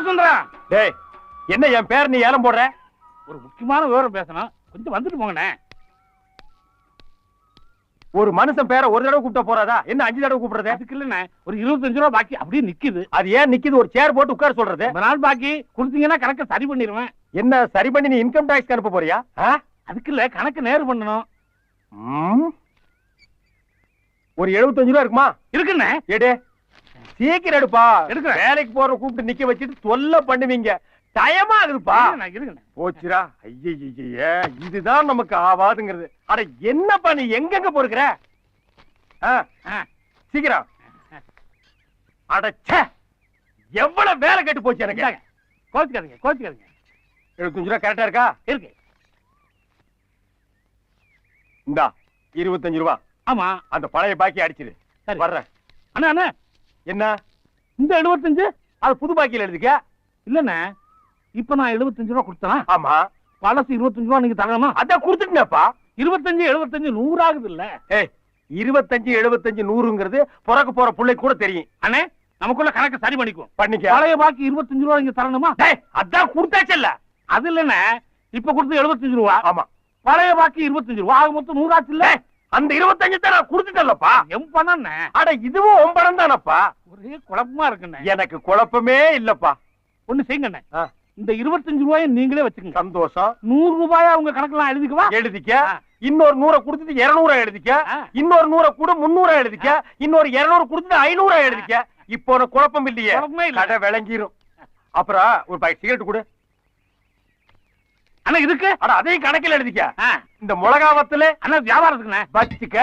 சுந்தரம். டேய், என்ன என் பேர் நீ ஏலம் போடுற? ஒரு முக்கியமான விவரம் பேசணும், கொஞ்சம் வந்துட்டு போங்கண்ணே. ஒரு மனுஷன் பேரை ஒரு தடவை கூப்பிட்ட போறாதா? என்ன 5 தடவை கூப்பிடுறது? அதுக்கு இல்லண்ணே, ஒரு 25 ரூபா பாக்கி அப்படியே நிக்குது. அது ஏன் நிக்குது? ஒரு சேர் போட்டு உட்கார சொல்றது. ரொம்ப நாள் பாக்கி கொடுத்தீங்கன்னா கணக்கை சரி பண்ணிடுவேன். என்ன சரி பண்ணி நீ இன்கம் டாக்ஸ் அனுப்ப போறியா? அதுக்கு இல்ல, கணக்கு நேரு பண்ணணும். ஒரு 75 ரூபா இருக்குமா? இருக்குண்ணே. எடு, சீக்கிரம் எடுப்பா. எடுக்கிறேன். வேலைக்கு போற கூப்பிட்டு நிக்க வச்சுட்டு தொல்லை பண்ணுவீங்க. டயமா இருக்குப்பா. போச்சுரா. ஐயே, இதுதான் நமக்கு ஆவாதுங்கிறது. அட என்னப்பா நீ எங்கெங்க போறீங்க? சீக்கிரம். அடச்சே, எவ்வளவு வேலை கெட்டு போச்சு எனக்கு. கோச்சுக்காதீங்க, கோச்சுக்காதீங்க. 75 ரூபா கரெக்டா இருக்கா? இருக்கு. இந்தா 25 ரூபா. ஆமா, அந்த பழைய பாக்கி அடிச்சிரு. வர்றேன். அண்ணா அண்ணா, என்ன இந்த 75? அது புது பாக்கியில எழுதிக்க. இல்லண்ணே, இப்ப நான் 75 ரூபா கொடுத்தேன். ஆமா, பழசு 25 ரூபா நீங்க தரணுமா? அதான் கொடுத்துட்டேன்ப்பா. 25 75 100 ஆகுது இல்ல? 25 75 100ங்கிறது பிறக்க போற பிள்ளை கூட தெரியும். அண்ணே, நமக்குள்ள கணக்கு சரி பண்ணிக்குவோம். பண்ணிக்க. பழைய பாக்கி 25 ரூபா நீங்க தரணுமா? அதான் கொடுத்தாச்சல்ல. அது இல்லண்ணே, இப்ப கொடுத்து 75 ரூபா. ஆமா, பழைய பாக்கி 25 ரூபா. ஆக மொத்தம் 100 ஆச்சு இல்ல? அந்த 25 தான் நான் கொடுத்துட்டேன்லப்பா. எம் பணம். அட இதுவும் உன் பணம் தானப்பா. ஒரே குழப்பமா இருக்குண்ணே. எனக்கு குழப்பமே இல்லப்பா. ஒண்ணு செய்யுங்கண்ணே, இந்த 25 ரூபாயை நீங்களே வச்சுக்கோங்க. சந்தோஷம். 100 ரூபாயா உங்க கணக்கெல்லாம் எழுதிக்குவா? எழுதிக்க. இன்னொரு 100 கொடுத்துட்டு 200 எழுதிக்க. இன்னொரு 100 கூட 300 எழுதிக்க. இன்னொரு 200 கொடுத்துட்டு 500 எழுதிக்க. இப்போ ஒரு குழப்பம் இல்லையே. கடை விளங்கிரும். அப்புறம் ஒரு பாக்கெட் சிகரெட் கொடு. அண்ணா இதுக்கு? அட அதையும் கணக்கில் எழுதிக்க. இந்த மிளகாவத்துல அண்ணா வியாபாரத்துக்குண்ணே வச்சுக்க.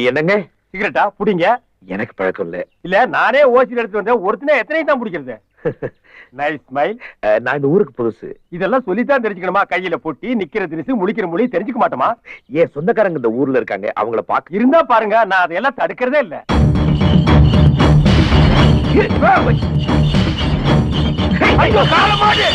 என்னங்க சிகரெட்டா புடிங்க. எனக்கு பழக்கம் இல்ல. இல்ல, நானே ஓசில எடுத்து வந்தேன். ஒருத்தனே எத்தனை தான் பிடிக்கிறது? Nice smile. நான் இந்த ஊருக்கு புதுசு. இதெல்லாம் சொல்லித்தான் தெரிஞ்சுக்கணுமா? கையில பொட்டி, நிக்கிற தினிசு, முழிக்கிற மொழி தெரிஞ்சுக்க மாட்டோமா? ஏன் சொந்தக்காரங்க இந்த ஊர்ல இருக்காங்க, அவங்கள பாக்க இருந்தா பாருங்க. நான் அதையெல்லாம் தடுக்கிறதே இல்ல. ஐயோ, காலமாடு.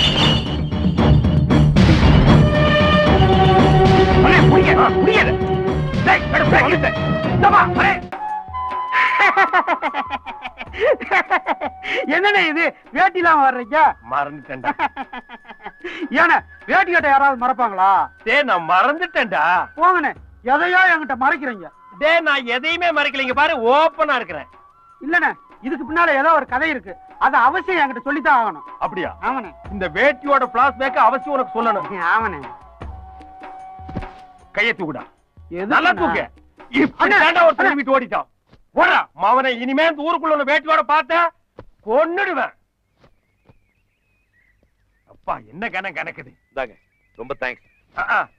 என்னண்ணே இது, வேட்டிலாம் வர்றீங்க? மறந்துட்டேன்டா. ஏன்னா வேட்டி கட்ட யாராவது மறப்பாங்களா? நான் மறந்துட்டேன்டா. போங்கண்ணே, எதையோ என்கிட்ட மறைக்கிறீங்க. நான் எதையுமே மறைக்கலைங்க பாரு, ஓப்பனா இருக்கிறேன். இல்லண்ணே, இதுக்கு பின்னால ஏதோ ஒரு கதை இருக்கு. அது அவசியம் என்கிட்ட சொல்லித்தான் ஆகணும். அப்படியா? ஆமாண்ணே. இந்த வேட்டியோட பிளாஸ்பேக் அவசியம் உனக்கு சொல்லணும். ஆமாண்ணே. கையை தூக்குடா. நல்லா தூக்கு. இப்படி ஒரு திரும்பிட்டு ஓடிட்டான். போடா மவனை. இனிமே இந்த ஊருக்குள்ள உள்ள வேட்டியோட பார்த்த கொன்னுடுவேன். அப்பா என்ன கணக்குது. ரொம்ப தேங்க்ஸ்.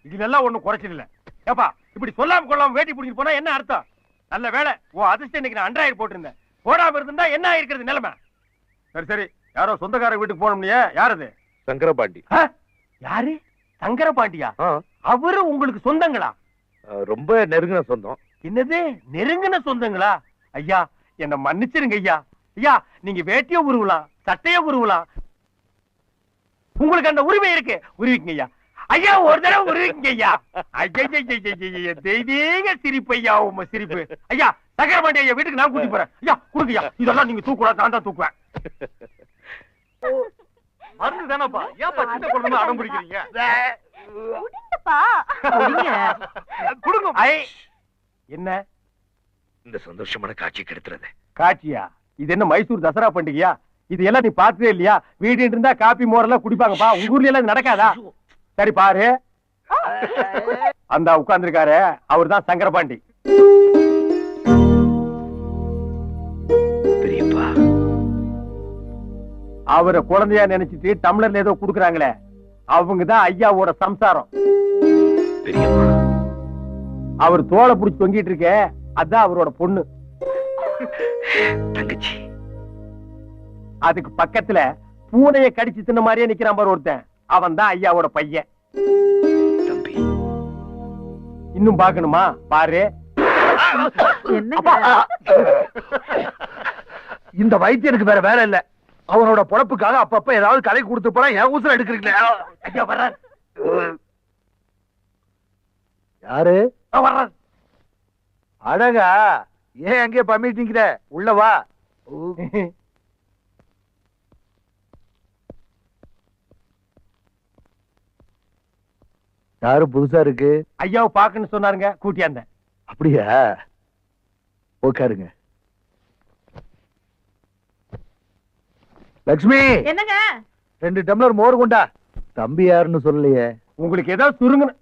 இதுல ஒண்ணும் குறைச்சல் இல்ல. ஏப்பா, இப்படி சொல்லாம கொள்ளாம வேட்டி பிடிச்சிட்டு போனா என்ன அர்த்தம்? நல்ல வேலை ஓ அதிர்ஷ்டம் இன்னைக்கு நான் அன்றாயிரம் போட்டிருந்தேன். போடாம இருந்தா என்ன ஆயிருக்கிறது நிலைமை? சரி சரி, யாரோ சொந்தக்கார வீட்டுக்கு போனோம்னியே. யார் அது? சங்கரபாண்டி. யாரு? சங்கரபாண்டியா? அவரு உங்களுக்கு சொந்தங்களா? ரொம்ப நெருங்கின சொந்தம். என்னது நெருங்கின சொந்தங்களா? ஐயா என்ன மன்னிச்சிருங்க ஐயா. ஐயா, நீங்க வேட்டிய உருவலாம், சட்டைய உருவலாம். உங்களுக்கு அந்த உரிமை இருக்கு. உருவிக்குங்க ஐயா. ஐயா ஒரு தடவை உருவிக்குங்க ஐயா. ஐயா தெய்வீக சிரிப்பு ஐயா, உங்க சிரிப்பு. ஐயா சங்கரபாண்டி ஐயா வீட்டுக்கு நான் கூட்டி போறேன். ஐயா கொடுங்கய்யா. இதெல்லாம் நீங்க தூக்கூடாது, நான் தான் தூக்குவேன். மருந்து தானப்பா, ஏன்ப்பா சின்ன குழந்தை அடம் பிடிக்கிறீங்க? என்ன இந்த சந்தோஷமான காட்சி கெடுத்துறது? காட்சியா? இது என்ன மைசூர் தசரா பண்டிகையா? இது எல்லாம் நீ பார்த்ததே இல்லையா? வீடு இருந்தா காப்பி மோரெல்லாம் குடிப்பாங்கப்பா. உங்க ஊர்ல எல்லாம் நடக்காதா? சரி பாரு, அந்த உட்கார்ந்துருக்காரு அவர் தான் சங்கரபாண்டி. பெரியப்பா, அவரை குழந்தையா நினைச்சிட்டு டம்ளர்ல ஏதோ குடுக்குறாங்களே, அவங்கதான் ஐயாவோட சம்சாரம். பெரியப்பா, அவர் தோலை புடிச்சு தொங்கிட்டு இருக்க, அதான் அவரோட பொண்ணு தங்கச்சி. அதுக்கு பக்கத்துல பூனைய கடிச்சு தின்ன மாதிரியே நிக்கிறான் பாரு ஒருத்தன், அவன் தான் ஐயாவோட பையன். தம்பி, இன்னும் பாக்கணுமா? பாரு. இந்த வைத்தியனுக்கு வேற வேலை இல்ல. அவனோட பொழப்புக்காக அப்பப்ப ஏதாவது கலை கொடுத்து போனா என் ஊசல எடுக்கிறீங்களே. ஐயா வர்றார். யாரு? வர்றாரு. அழகா, ஏன் அங்கே பம்மிட்டு நிக்கிற? உள்ள வா. யாரு புதுசா இருக்கு? ஐயாவை பாக்குன்னு சொன்னாருங்க, கூட்டியாந்தேன். அப்படியா? உட்காருங்க. லக்ஷ்மி, என்னங்க? 2 டம்ளர் மோர் கொண்டா. தம்பி யாருன்னு சொல்லலையே. உங்களுக்கு ஏதாவது சுருங்கன்னு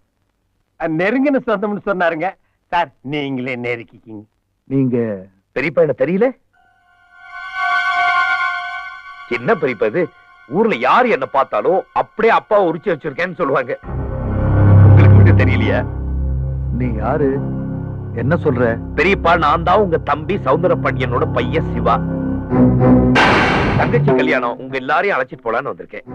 நெருங்குன்னு சொந்தம்னு சொன்னாருங்க. சார் நீங்களே நெருக்கிக்கிங்க. நீங்க பெரியப்பா என்ன தெரியல? என்ன பெரியப்பா இது? ஊர்ல யாரு என்ன பார்த்தாலும் அப்படியே அப்பா உரிச்சு வச்சிருக்கேன்னு சொல்லுவாங்க. உங்களுக்கு மட்டும் தெரியலையா? நீ யாரு? என்ன சொல்ற? பெரியப்பா, நான் தான் உங்க தம்பி சௌந்தர பாண்டியனோட பையன் சிவா. தங்கச்சி கல்யாணம், உங்க எல்லாரையும் அழைச்சிட்டு போலான்னு வந்திருக்கேன்.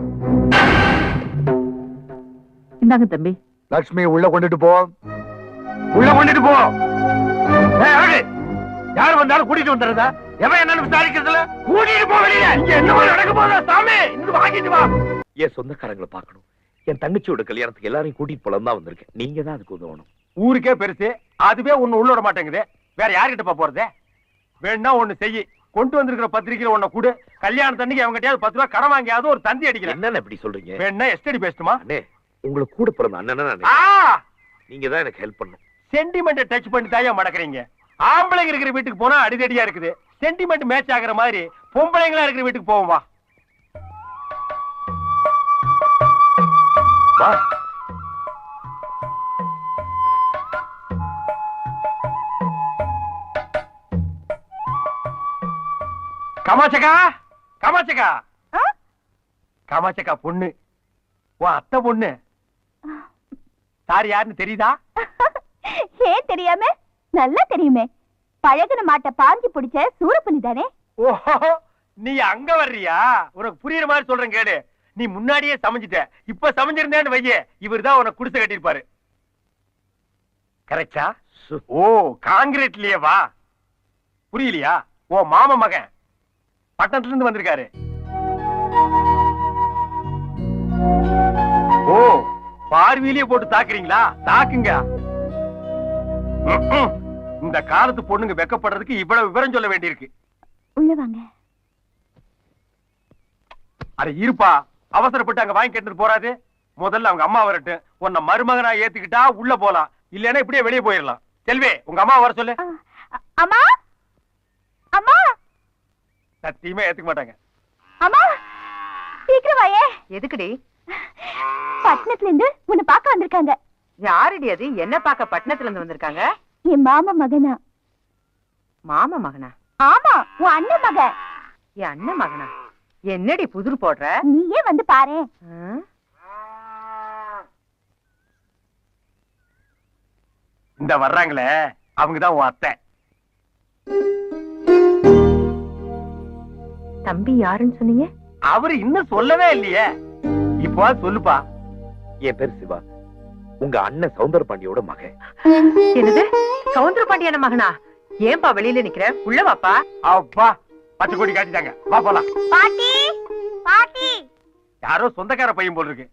இந்தாங்க தம்பி. லக்ஷ்மி, உள்ள கொண்டுட்டு போ. உள்ள கொண்டுட்டு போ. யார் வந்தாலும் கூட்டிட்டு வந்துடுறதா? எவன் என்னன்னு விசாரிக்கிறதுல கூட்டிட்டு போ வெளியில. இங்க என்ன நடக்க போதா சாமி? இங்க வாங்கிட்டு வா. என் சொந்தக்காரங்களை பார்க்கணும். என் தங்கச்சியோட கல்யாணத்துக்கு எல்லாரையும் கூட்டிட்டு போலாம் தான் வந்திருக்கேன். நீங்க தான் அதுக்கு உதவணும். ஊருக்கே பெருசு, அதுவே ஒண்ணு உள்ள விட மாட்டேங்குது. வேற யாருக்கிட்ட போறது? வேணா ஒண்ணு செய்யி. கொண்டு வந்திருக்கிற பத்திரிக்கையில ஒண்ணு கூடு. கல்யாணத்தன்னைக்கு அவங்க 10 ரூபாய் கடன் வாங்கியாவது ஒரு தந்தி அடிக்கிறேன். என்னன்னு இப்படி சொல்றீங்க? வேணா எஸ்டடி பேசட்டுமா? அண்ணே, உங்களுக்கு கூட பிறந்த அண்ணன் நீங்க தான் எனக்கு ஹெல்ப் பண்ணும். சென்டிமெண்ட் டச் பண்ணி தாயா மடக்குறீங்க. ஆம்பளைங்க இருக்கிற வீட்டுக்கு போனா அடிதடியா இருக்குது. சென்டிமெண்ட் மேட்ச் ஆகுற மாதிரி பொம்பளைங்களா இருக்கிற வீட்டுக்கு போவோம் வா. வா. காமாட்சக்கா, காமாட்சக்கா, காமாட்சக்கா பொண்ணு, உன் அத்தை பொண்ணு. சார் யாருன்னு தெரியுதா? ஏன் தெரியாம? நல்லா தெரியுமே. பழகுன மாட்ட பாஞ்சி பிடிச்ச சூரப்புலி தானே? ஓஹோ, நீ அங்க வர்றியா? உனக்கு புரியுற மாதிரி சொல்றேன் கேடு. நீ முன்னாடியே சமைஞ்சிட்ட. இப்ப சமைஞ்சிருந்தேன்னு வையே, இவர்தான் உனக்கு குடிசை கட்டிருப்பாரு. கரெக்டா? ஓ, காங்கிரீட்லயே வா. புரியலையா? ஓ மாமா மகன் பட்டணத்துல இருந்து வந்திருக்காரு. ஓ, பார்வையிலேயே போட்டு தாக்குறீங்களா? தாக்குங்க. இந்த காலத்து பொண்ணுங்க வெக்கப்படுறதுக்கு இவ்வளவு விவரம் சொல்ல வேண்டியிருக்கு. உள்ள வாங்க. அட இருப்பா, அவசரப்பட்டு அங்க வாங்கி கேட்டு போறாது. முதல்ல அவங்க அம்மா வரட்டும். உன்னை மருமகனா ஏத்துக்கிட்டா உள்ள போலாம், இல்லன்னா இப்படியே வெளியே போயிடலாம். செல்வி, உங்க அம்மா வர சொல்லு. அம்மா, அம்மா. சத்தியமே ஏத்துக்க மாட்டாங்க. அம்மா, சீக்கிரம் வாயே. எதுக்குடி? பட்டணத்துல இருந்து உன்னை பார்க்க வந்திருக்காங்க. யாருடி அது? என்ன பார்க்க பட்டணத்துல இருந்து வந்திருக்காங்க? என் மாமா மகனா. மாமா மகனா? ஆமா, உன் அண்ணன் மகன். என் அண்ணன் மகனா? என்னடி புதிர் போடுற? நீயே வந்து பாரு. இந்த வர்றாங்களே, அவங்கதான் உன் அத்தை. தம்பி யாருன்னு சொன்னீங்க? அவரு இன்னும் சொல்லவே இல்லையே. இப்போ சொல்லுப்பா. என் பேர் சிவா, உங்க அண்ணன் சௌந்தர பாண்டியோட மகன். என்னது? சௌந்தர பாண்டியான மகனா? ஏன்பா வெளியில நிக்கிற? உள்ள வாப்பா. அப்பா, பச்சை கொடி காட்டிட்டாங்க. வா போலாம். பாட்டி, பாட்டி. யாரோ சொந்தக்கார பையன் போல் இருக்கு.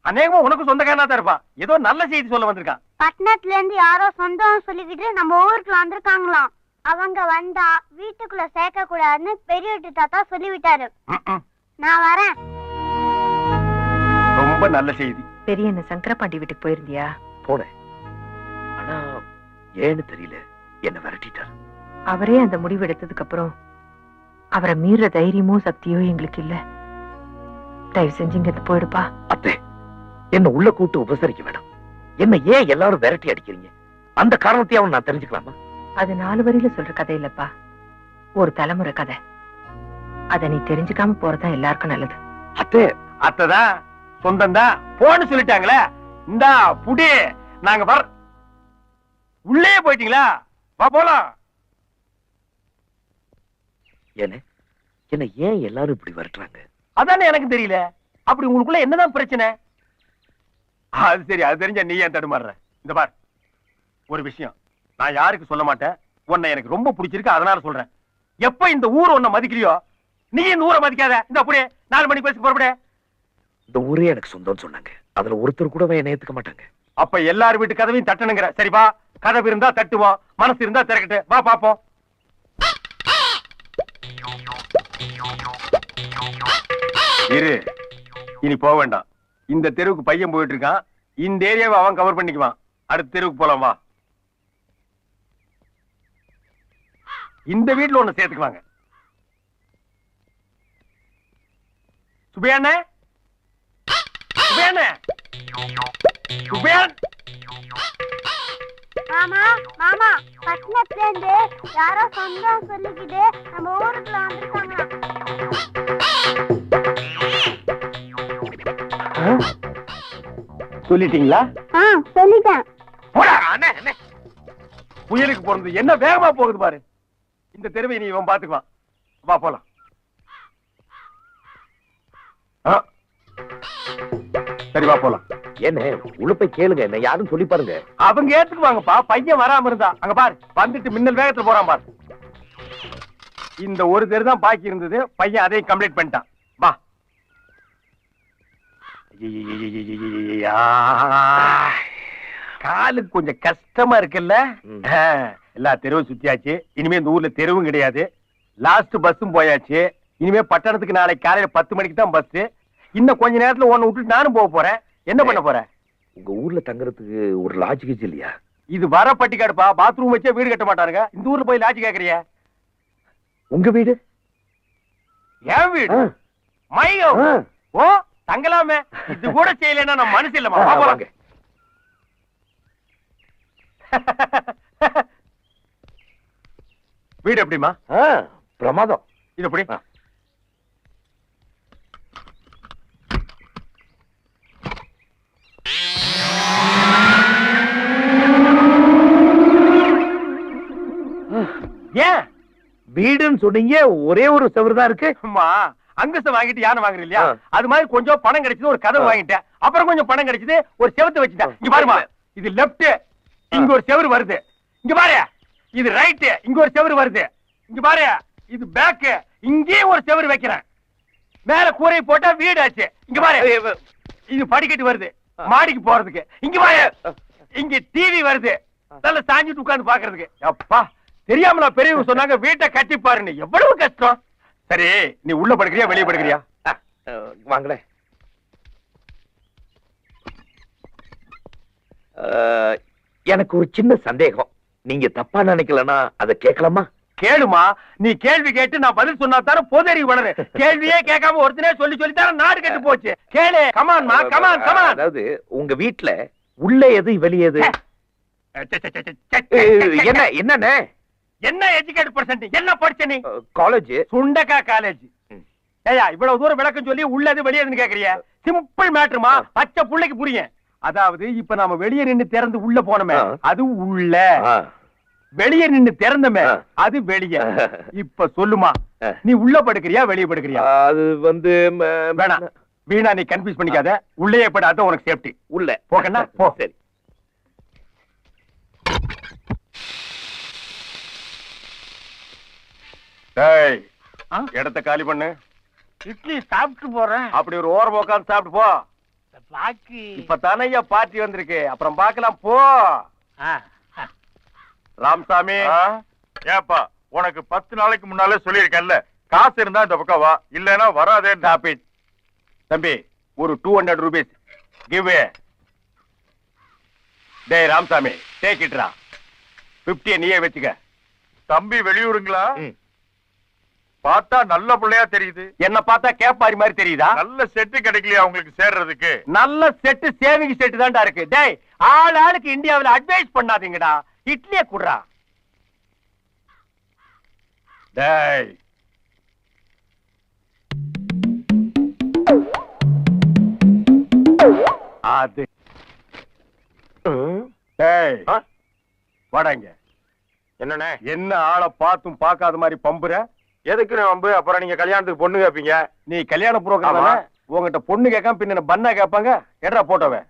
அநேகமா உனக்கு சொந்தக்காரனா தான் இருப்பான். ஏதோ நல்ல செய்தி சொல்ல வந்திருக்கான். பட்டணத்துல இருந்து யாரோ சொந்தம் சொல்லிக்கிட்டு நம்ம ஊருக்கு வந்திருக்காங்களாம். அவங்க வந்தா வீட்டுக்குள்ள சேர்க்க கூடாதுன்னு பெரிய வீட்டு தாத்தா சொல்லிவிட்டாரு. நான் வரேன். ரொம்ப நல்ல செய்தி. பெரிய என்ன சங்கரபாண்டி வீட்டுக்கு போயிருந்தியா? போனேன், ஆனா ஏன்னு தெரியல, என்ன விரட்டிட்டார். அவரே அந்த முடிவு எடுத்ததுக்கு அப்புறம் அவரை மீற தைரியமோ சக்தியோ எங்களுக்கு இல்ல. தயவு செஞ்சு இங்க போயிடுப்பா. அத்தை, என்ன உள்ள கூட்டு உபசரிக்க வேண்டாம். என்ன ஏன் எல்லாரும் விரட்டி அடிக்கிறீங்க? அந்த காரணத்தையும் நான் தெரிஞ்சுக்கலாமா? அது 4 வரியில சொல்ற கதை இல்லப்பா, ஒரு தலைமுறை கதை. அத நீ தெரிஞ்சுக்காம போறதா எல்லாருக்கும் நல்லது. அத்தை, அத்தைதான் சொந்தம் தான் போன்னு சொல்லிட்டாங்களே. இந்தா புடி, நாங்க வர. உள்ளே போயிட்டீங்களா? வா போலாம். என்ன ஏன் எல்லாரும் இப்படி விரட்டுறாங்க? அதானே எனக்கு தெரியல. அப்படி உங்களுக்குள்ள என்னதான் பிரச்சனை? அது சரி, அது தெரிஞ்ச நீ ஏன் தடுமாறுற? இந்த பார், ஒரு விஷயம் நான் யாருக்கு சொல்ல மாட்டேன். உன்னை எனக்கு ரொம்ப பிடிச்சிருக்கு, அதனால சொல்றேன். எப்ப இந்த ஊர் உன்னை மதிக்கலையோ, நீ இந்த ஊரை மதிக்காத. இந்த அப்படியே 4 மணி பேசி புறப்பட. இந்த ஊரே எனக்கு சொந்தம்னு சொன்னாங்க. அதுல ஒருத்தர் கூட என்ன ஏத்துக்க மாட்டாங்க. அப்ப எல்லார் வீட்டு கதவையும் தட்டணுங்கிற. சரி வா, கதவு இருந்தா தட்டுவோம், மனசு இருந்தா திறக்கட்டு. வா பாப்போம். இரு, இனி போக வேண்டாம். இந்த தெருவுக்கு பையன் போயிட்டு இருக்கான். இந்த ஏரியாவை அவன் கவர் பண்ணிக்குவான். அடுத்த தெருவுக்கு போலாம் வா. இந்த வீட்டுல ஒண்ணு சேர்த்துக்குவாங்க. சுபையானே, சுபையானே, சுபையான். மாமா மாமா பட்டணத்துல இருந்து யாரோ சொந்தம் சொல்லிக்கிட்டு நம்ம ஊருக்குள்ள வந்திருக்காங்களா? சொல்லிட்டீங்களா? சொல்லிட்டேன். போடா, அண்ணே, அண்ணே. புயலுக்கு போறது என்ன வேகமா போகுது பாரு. இந்த தெருவை நீ இவன் பாத்துக்குவான். வா போலாம். ஆ. சரி வா போலாம். என்ன உள்ள போய் கேளுங்க, என்ன யாரும் சொல்லி பாருங்க. அவங்க ஏத்துக்குவாங்கப்பா. பையன் வராம இருந்தா அங்க பாரு, வந்துட்டு மின்னல் வேகத்துல போறான் பாரு. இந்த ஒரு தெரு தான் பாக்கி இருந்தது. பையன் அதையும் கம்ப்ளீட் பண்ணிட்டான். வா. காலுக்கு கொஞ்சம் கஷ்டமா இருக்குல்ல? எல்லா தெருவும் சுத்தியாச்சு. இனிமே இந்த ஊர்ல தெருவும் கிடையாது. லாஸ்ட் பஸ்ஸும் போயாச்சு. இனிமே பட்டணத்துக்கு நாளைக்கு காலையில 10 மணிக்கு தான் பஸ். இன்னும் கொஞ்ச நேரத்துல ஒன்னு விட்டுட்டு நானும் போக போறேன். என்ன பண்ண போற? உங்க ஊர்ல தங்குறதுக்கு ஒரு லாட்ஜ் கிச்சு இல்லையா? இது வர பட்டிக்காடுப்பா. பாத்ரூம் வச்சே வீடு கட்ட மாட்டாருங்க. இந்த ஊர்ல போய் லாட்ஜ் கேக்குறிய? உங்க வீடு? என் வீடு? மையோ. ஓ, தங்கலாமே. இது கூட செய்யலன்னா நான் மனசு இல்லமா. வாங்க. வீடு எப்படிமா? பிரமாதம். இது எப்படி? ஏன் வீடுன்னு சொன்னீங்க, ஒரே ஒரு செவரு தான் இருக்கு. அம்மா, அங்கசம் வாங்கிட்டு யானை வாங்குற இல்லையா? அது மாதிரி கொஞ்சம் பணம் கிடைச்சது, ஒரு கதவு வாங்கிட்டேன். அப்புறம் கொஞ்சம் பணம் கிடைச்சது, ஒரு செவத்து வச்சுட்டேன். இங்க பாருமா, இது லெப்ட், இங்க ஒரு செவரு வருது. இங்க பாரு, இது ரைட், இங்க ஒரு செவரு வருது. இங்க பாரு, இது பேக், இங்கேயும் ஒரு செவரு வைக்கிறேன். மேல கூரை போட்டா வீடு ஆச்சு. இங்க பாரு, இது படிக்கட்டு வருது மாடிக்கு போறதுக்கு. இங்க பாரு, இங்க டிவி வருது, நல்ல சாஞ்சிட்டு உட்கார்ந்து பாக்குறதுக்கு. அப்பா, தெரியாமலா பெரியவங்க சொன்னாங்க வீட்டை கட்டி பாருன்னு. எவ்வளவு கஷ்டம். சரி, நீ உள்ள படுக்கிறியா வெளியே படுக்கிறியா? வாங்களே. எனக்கு ஒரு சின்ன சந்தேகம். நீங்க தப்பா நினைக்கலன்னா அதை கேட்கலாமா? கேளுமா. நீ கேள்வி கேட்டு நான் பதில் சொன்னா தானே பொதறி வளரு. கேள்வியே கேட்காம ஒருத்தனே சொல்லி சொல்லி தானே நாடு கெட்டு போச்சு. கேளு. கமான்மா, கமான் கமான். அதாவது உங்க வீட்டுல உள்ள எது வெளியே எது? என்ன என்னண்ணே? என்ன எஜுகேட் பர்சன்ட்? என்ன படிச்ச நீ? காலேஜ். சுண்டக்கா காலேஜ். ஏயா, இவ்வளவு தூரம் விளக்கம் சொல்லி உள்ளது வெளியேன்னு கேக்குறிய? சிம்பிள் மேட்டர்மா, பச்சை புள்ளைக்கு புரியும். அதாவது இப்ப நாம வெளியே நின்னு திறந்து உள்ள போனோமே, அது உள்ள. வெளியே நின்னு திறந்தமே, அது வெளியே. இப்ப சொல்லுமா, நீ உள்ள படுக்கிறியா வெளியே படுக்கிறியா? அது வந்து வேணாம், வீணா நீ கன்ஃபியூஸ் பண்ணிக்காத. உள்ளே படாத, உனக்கு சேஃப்டி. உள்ள போகண்ணா, போ. சரி. டேய், இடத்த காலி பண்ணு. இட்லி சாப்பிட்டு போறேன். அப்படி ஒரு ஓரம் உட்காந்து சாப்பிட்டு போ. பாக்கி இப்ப தானையா பார்ட்டி வந்திருக்கு, அப்புறம் பார்க்கலாம் போ. ராமசாமி, ஏப்பா, உனக்கு 10 நாளைக்கு முன்னாலே சொல்லியிருக்கேன்ல, காசு இருந்தா இந்த பக்கம் வா, இல்லனா வராதே. தம்பி, ஒரு 200 ரூபீஸ் கிவ். டேய் ராமசாமி, டேக் இட்ரா. 50 நீயே வச்சுக்க. தம்பி வெளியூருங்களா? பார்த்தா நல்ல பிள்ளையா தெரியுது. என்ன பார்த்தா கேப்பாரி மாதிரி தெரியுதா? நல்ல செட்டு கிடைக்கலையா உங்களுக்கு சேர்றதுக்கு? நல்ல செட்டு சேவிங் செட்டு தான்டா இருக்கு. டேய், ஆளுக்கு இந்தியாவில் அட்வைஸ் பண்ணாதீங்கடா. இட்லியே குடுறா. டேய், அது டேய், வாடாங்க. என்னண்ணே? என்ன ஆளை பார்த்தும் பார்க்காத மாதிரி பம்புற? எதுக்கு வம்பு? அப்புறம் நீங்க கல்யாணத்துக்கு பொண்ணு கேப்பீங்க. நீ கல்யாண புரோகிராம் தானே? உங்ககிட்ட பொண்ணு கேட்காம பின்ன பண்ணா கேட்பாங்க. எட்ரா போட்டோவே.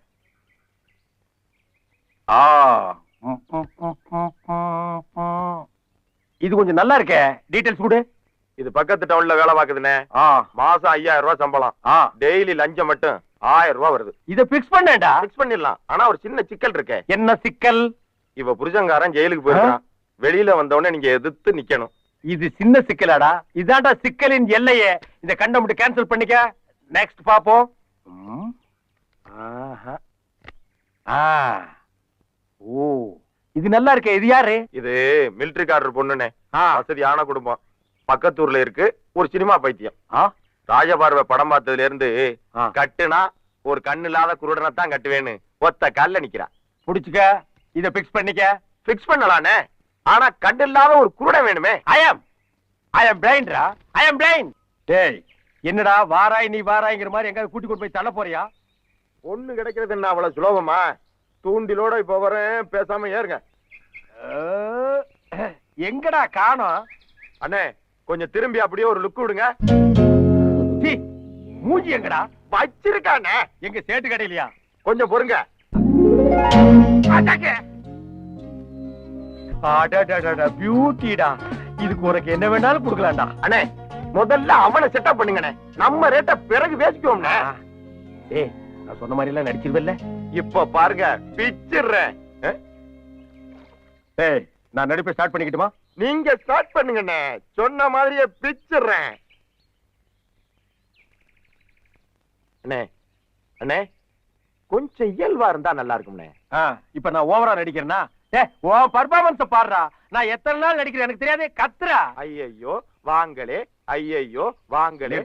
இது கொஞ்சம் நல்லா இருக்கே. டீடைல்ஸ் கொடு. இது பக்கத்து டவுன்ல வேலை பாக்குதுண்ணே. மாசம் 5000 ரூபாய் சம்பளம். டெய்லி லஞ்சம் மட்டும் 1000 ரூபாய் வருது. இத பிக்ஸ் பண்ணேன்டா. பிக்ஸ் பண்ணிடலாம். ஆனா ஒரு சின்ன சிக்கல் இருக்கே. என்ன சிக்கல்? இவ புருஷங்காரன் ஜெயிலுக்கு போயிருக்கான். வெளியில வந்தவொடனே நீங்க எதிர்த்து நிக்கணும். இது சின்ன சிக்கலாடா. இதான்டா சிக்கலின் எல்லையே. இத கண்ட மட்டும் கேன்சல் பண்ணிக்க. நெக்ஸ்ட் பாப்போம். ஆஹா. ஓ, இது நல்லா இருக்கே. இது யாரு? இது மிலிட்டரிக்காரர் பொண்ணுனே. வசதியான குடும்பம். பக்கத்தூர்ல இருக்கு. ஒரு சினிமா பைத்தியம். ராஜபார்வை படம் பார்த்ததுல இருந்து கட்டுனா ஒரு கண்ணு இல்லாத குருடனை தான் கட்டுவேன்னு ஒத்த கல்ல நிக்கிறா. புடிச்சுக்க. இத பிக்ஸ் பண்ணிக்க. பிக்ஸ் பண்ணலானே. ஆனா கண்ணு இல்லாத ஒரு குருடன் வேணுமே. ஐ அம் பிளைண்ட்ரா. ஐ அம் பிளைண்ட். டேய், என்னடா வாராய் நீ வாராய்ங்கிற மாதிரி எங்க கூட்டி கொண்டு போய் தள்ள போறியா? பொண்ணு கிடைக்கிறது என்ன அவ்வளவு சுலபமா? தூண்டிலோட இப்ப வரேன், பேசாம ஏறுங்க. எங்கடா காணோம்? அண்ணே கொஞ்சம் திரும்பி அப்படியே ஒரு லுக் விடுங்க. மூஞ்சி எங்கடா வச்சிருக்கானே? எங்க சேட்டு கடையிலயா? கொஞ்சம் பொறுங்க. பியூட்டிடா. இதுக்கு உனக்கு என்ன வேணாலும் கொடுக்கலாம்டா. அண்ணே முதல்ல அவனை செட்டப் பண்ணுங்கண்ணே. நம்ம ரேட்ட பிறகு பேசிக்குவோம்ண்ணே. ஏய், நான் சொன்ன மாதிரி எல்லாம் நடிச்சிருவல்ல? இப்ப பாருங்க, பிச்சிடுறேன். ஏய், நான் நடிப்பை ஸ்டார்ட் பண்ணிக்கிட்டுமா? நீங்க ஸ்டார்ட் பண்ணுங்கண்ணே. சொன்ன மாதிரியே பிச்சிடுறேன். அண்ணே அண்ணே கொஞ்சம் இயல்பா இருந்தா நல்லா இருக்கும்ண்ணே. இப்ப நான் ஓவரா நடிக்கிறேன்னா? உன் பர்ஃபார்மன்ஸ் பாடுறா. நான் எத்தனை நாள் நடிக்கிறேன் எனக்கு தெரியாதே. கத்துறா. ஐயையோ வாங்களே, ஐயையோ வாங்களே.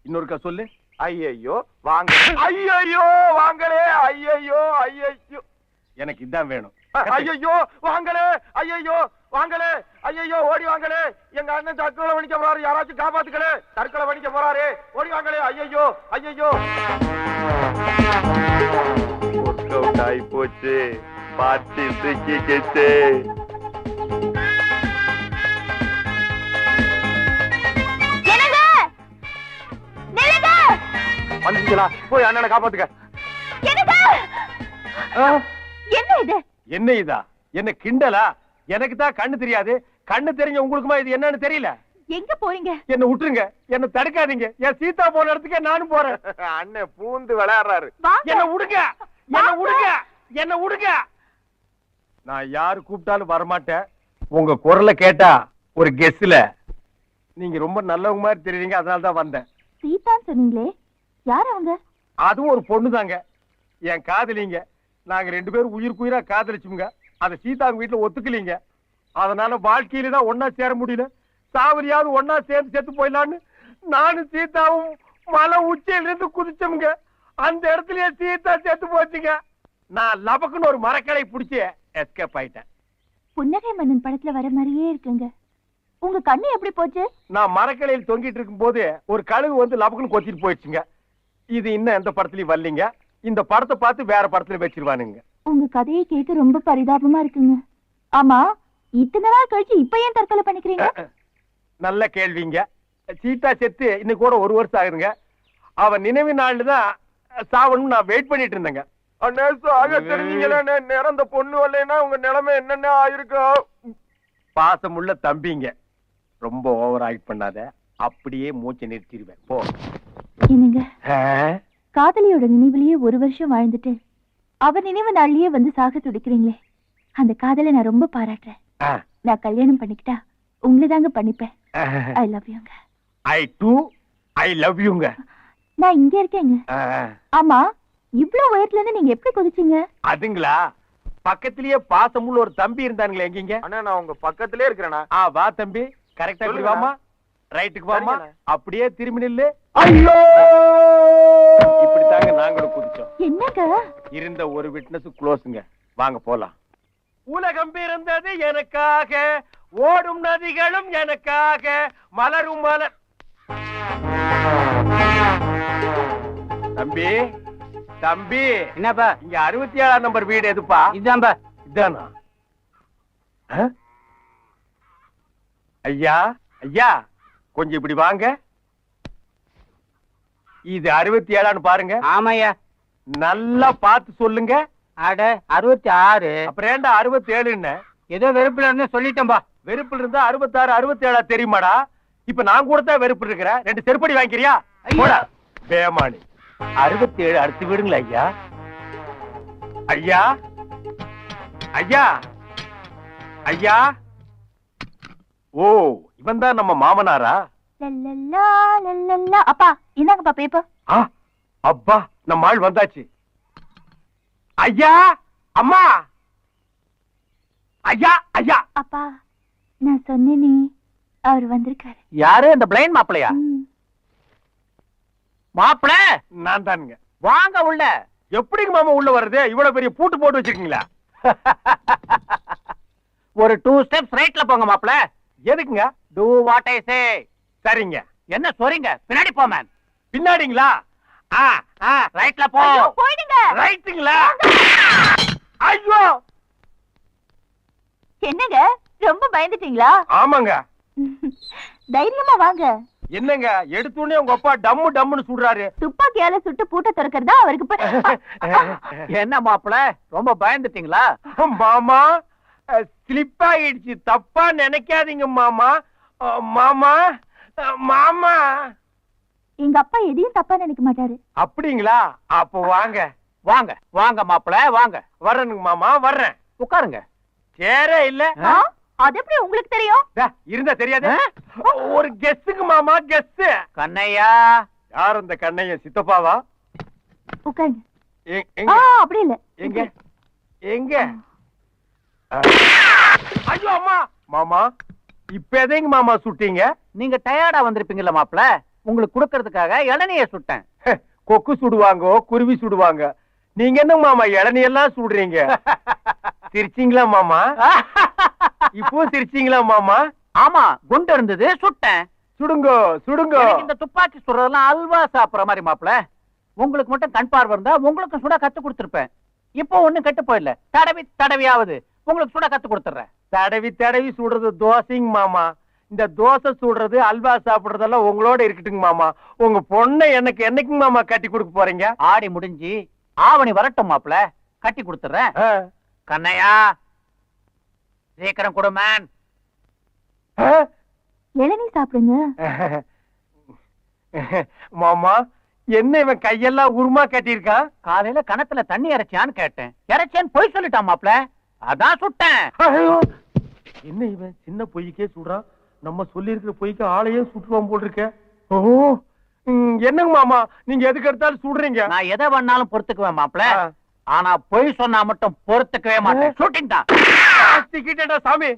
இன்னொருக்கா சொல்லு. ஐயையோ வாங்களே, ஐயையோ வாங்களே, ஐயையோ ஐயையோ. எனக்கு இதான் வேணும். ஐயையோ வாங்களே, ஐயையோ வாங்களே, ஐயையோ ஓடி வாங்களே. எங்க அண்ணன் தற்கொலை பண்ணிக்க போறாரு. யாராச்சும் காப்பாத்துக்கலே. தற்கொலை பண்ணிக்க போறாரு. ஓடி வாங்களே. ஐயையோ ஐயையோ. ஒர்க் அவுட் ஆகி போச்சு. பார்ட்டி தூக்கிக்கிச்சு. வந்துங்களா? போய் அண்ணனை காப்பாத்துக்க. என்ன இது? என்ன இதா? என்ன கிண்டலா? எனக்கு தான் கண்ணு தெரியாது. கண்ணு தெரிஞ்ச உங்களுக்குமா இது என்னன்னு தெரியல? எங்க போறீங்க? என்ன விட்டுருங்க. என்ன தடுக்காதீங்க. என் சீதா போன இடத்துக்கே நானும் போறேன். அண்ணன் பூந்து விளையாடுறாரு. என்ன விடுங்க. என்ன விடுங்க. என்ன விடுங்க. நான் யாரு கூப்பிட்டாலும் வரமாட்டேன். உங்க குரலை கேட்டா ஒரு கெஸ்ல நீங்க ரொம்ப நல்லவங்க மாதிரி தெரியுறீங்க. அதனால தான் வந்தேன். சீதான் சொன்னீங்களே, யார் அவங்க? அதுவும் ஒரு பொண்ணு தாங்க. என் காதலிங்க. நாங்க 2 பேரும் உயிருக்குயிரா காதலிச்சுங்க. அதை சீதாங்க வீட்டுல ஒத்துக்கலீங்க. அதனால வாழ்க்கையில தான் ஒன்னா சேர முடியல. சாவரியாவது ஒன்னா சேர்ந்து செத்து போயிடலான்னு நானும் சீதாவும் மலை உச்சியில இருந்து குதிச்சோம்ங்க. அந்த இடத்துலயே சீதா செத்து போச்சுங்க. நான் லபக்குன்னு ஒரு மரக்கடை பிடிச்சி எஸ்கேப் ஆயிட்டேன். புன்னகை மன்னன் படத்துல வர மாதிரியே இருக்குங்க. உங்க கண்ணு எப்படி போச்சு? நான் மரக்கடையில் தொங்கிட்டு இருக்கும் போது ஒரு கழுகு வந்து லபக்குன்னு கொத்திட்டு போயிடுச்சுங்க. இது இன்னும் எந்த படத்துலயும் வரலீங்க. இந்த படத்தை பார்த்து வேற படத்துல வச்சிருவானுங்க. உங்க கதையை கேட்க ரொம்ப பரிதாபமா இருக்குங்க. ஆமா, இத்தனை நாள் கழிச்சு இப்ப ஏன் தற்கொலை பண்ணிக்கிறீங்க? நல்ல கேள்விங்க. சீதா செத்து இன்னைக்கு கூட 1 வருஷம் ஆகுதுங்க. அவன் நினைவு நாள்ல தான் சாவணும் நான் வெயிட் பண்ணிட்டு இருந்தேங்க. அண்ணே சாக தெரிஞ்சீங்களே. நிறந்த பொண்ணு வரலைன்னா உங்க நிலைமை என்னென்ன ஆயிருக்கும்? பாசமுள்ள தம்பிங்க. ரொம்ப ஓவர் ஆக்ட் பண்ணாத. அப்படியே மூச்சை நிறுத்திடுவேன். போ. என்னங்க, காதலியோட நினைவுலயே 1 வருஷம் வாழ்ந்துட்டு அவ நினைவு நாள்லயே வந்து சாக துடிக்கிறீங்களே, அந்த காதலை நான் ரொம்ப பாராட்டுறேன். நான் கல்யாணம் பண்ணிக்கிட்டா உங்களை தாங்க பண்ணிப்பேன். ஐ லவ் யூங்க. ஐ டூ ஐ லவ் யூங்க. நான் இங்க இருக்கேங்க. ஆமா, இவ்வளவு உயரத்துல இருந்து நீங்க எப்படி குதிச்சீங்க? அதுங்களா, பக்கத்திலேயே பாசமுள்ள ஒரு தம்பி இருந்தானுங்களே. எங்கீங்க? அண்ணா நான் உங்க பக்கத்திலே இருக்கிறேன்னா. வா தம்பி. கரெக்டா இப்படி வாமா. ரைட்டுக்கு வாமா. அப்படியே திரும்பி நில்லு. ஐயோ, இப்படித்தாங்க நாங்களும் குதிச்சோம். என்னங்க? இருந்த ஒரு விட்னஸ் க்ளோஸ்ங்க. வாங்க போலாம். உலகம் பிறந்தது எனக்காக, ஓடும் நதிகளும் எனக்காக, மலரும் மலர். தம்பி தம்பி. என்னப்பா? இங்க 67ஆம் நம்பர் வீடு எதுப்பா? இதான்பா. இதானா? ஐயா ஐயா, கொஞ்சம் இப்படி வாங்க. இது 67ஆன்னு பாருங்க. ஆமாய்யா. நல்லா பார்த்து சொல்லுங்க. அட 66. அப்புறம் ஏண்டா 67? ஏதோ வெறுப்புல இருந்து சொல்லிட்டேன்பா. வெறுப்புல இருந்தா 66 67 தெரியுமாடா? இப்ப நான் கூட தான் வெறுப்பு இருக்கிறேன். 2 செருப்படி வாங்கிக்கிறியா? போடா பேமானி. 67 அடுத்து விடுங்களா ஐயா. ஐயா ஐயா ஐயா. ஓ, இவன் தான் நம்ம மாமனாரா? லல்லல்லா, லல்லல்லா. அப்பா இந்தாங்கப்பா பேப்பர். ஆ, அப்பா நம்ம ஆள் வந்தாச்சு. ஐயா, அம்மா, ஐயா ஐயா. அப்பா நான் சொன்னேனே அவர் வந்திருக்காரு. யாரு இந்த பிளைன் மாப்பிளையா? மாப்பிள நான் தானுங்க. வாங்க உள்ள. எப்படிங்க மாமா உள்ள வர்றது? இவ்வளவு பெரிய பூட்டு போட்டு வச்சிருக்கீங்களா? ஒரு 2 steps ரைட்ல போங்க மாப்பிள. எதுக்குங்க? Do what I say. சரிங்க. என்ன சொல்றீங்க? பின்னாடி போ மேன். பின்னாடிங்களா? ரைட்ல போ. போயிடுங்க. ரைட்டுங்களா? ஐயோ, என்னங்க ரொம்ப பயந்துட்டீங்களா? ஆமாங்க. தைரியமா வாங்க. என்னங்க எடுத்தோடனே உங்க அப்பா டம்மு டம்முன்னு சுடுறாரு. துப்பாக்கியால சுட்டு பூட்ட திறக்கிறதா அவருக்கு என்ன மாப்பிள ரொம்ப பயந்துட்டீங்களா? மாமா, ஸ்லிப் ஆயிடுச்சு. தப்பா நினைக்காதீங்க மாமா. மாமா மாமா. எங்க அப்பா எதையும் தப்பா நினைக்க மாட்டாரு. அப்படிங்களா? அப்போ வாங்க. வாங்க வாங்க மாப்பிள வாங்க. வர்றேனுங்க மாமா, வர்றேன். உட்காருங்க. சேரே இல்ல. அது எப்படி உங்களுக்கு தெரியும்? இருந்தா தெரியாது. ஒரு கெஸ்ஸுக்கு மாமா, கெஸ். கண்ணையா. யார் அந்த கண்ணைய? சித்தப்பாவா? உட்காருங்க. எங்க அப்படி இல்ல. எங்க எங்க? ஐயோ அம்மா. மாமா இப்ப எதைங்க மாமா சுட்டீங்க? நீங்க டயர்டா வந்திருப்பீங்கல்ல மாப்பிள, உங்களுக்கு கொடுக்கறதுக்காக இளநிய சுட்டேன். கொக்கு சுடுவாங்க, குருவி சுடுவாங்க. நீங்க என்ன மாமா இளநியெல்லாம் சுடுறீங்க? சிரிச்சீங்களா மாமா? இப்போ சிரிச்சீங்களா மாமா? ஆமா, குண்டு இருந்தது சுட்டேன். சுடுங்க சுடுங்க. எனக்கு இந்த துப்பாக்கி சுடுறதெல்லாம் அல்வா சாப்பிடுற மாதிரி மாப்பிள. உங்களுக்கு மட்டும் கண் பார்வை இருந்தா உங்களுக்கு சுட கத்து கொடுத்திருப்பேன். இப்போ ஒண்ணும் கெட்டு போயிடல. தடவி தடவியாவது உங்களுக்கு சுட கத்து கொடுத்துறேன். தடவி தடவி சுடுறது தோசைங்க மாமா. இந்த தோசை சுடுறது, அல்வா சாப்பிடுறதெல்லாம் உங்களோட இருக்கட்டுங்க மாமா. உங்க பொண்ணை எனக்கு என்னைக்கு மாமா கட்டி கொடுக்க போறீங்க? ஆடி முடிஞ்சு ஆவணி வரட்டும் மாப்பிள, கட்டி கொடுத்துறேன். கண்ணையா சீக்கிரம் கொடு மேன். இளநீ சாப்பிடுங்க. மாமா என்ன இவன் கையெல்லாம் உருமா கட்டியிருக்கான்? காலையில கணத்துல தண்ணி இறைச்சான்னு கேட்டேன். இறைச்சேன்னு பொய் சொல்லிட்டான் மாப்பிள, அதான் சுட்டேன். என்ன இவன் சின்ன பொய்க்கே சுடுறான்? நம்ம சொல்லி இருக்கிற பொய்க்கு ஆளையே சுட்டுவான் போல் இருக்க. ஓ, என்னங்க மாமா நீங்க எதுக்கு எடுத்தாலும் சுடுறீங்க? நான் எதை வேணாலும் பொறுத்துக்குவேன் மாப்பிள, ஆனா பொய் சொன்னா மட்டும் பொறுத்துக்கவே மாட்டேன். ஷூட்டிங் தான். சிக்கிட்டேன்டா சாமி.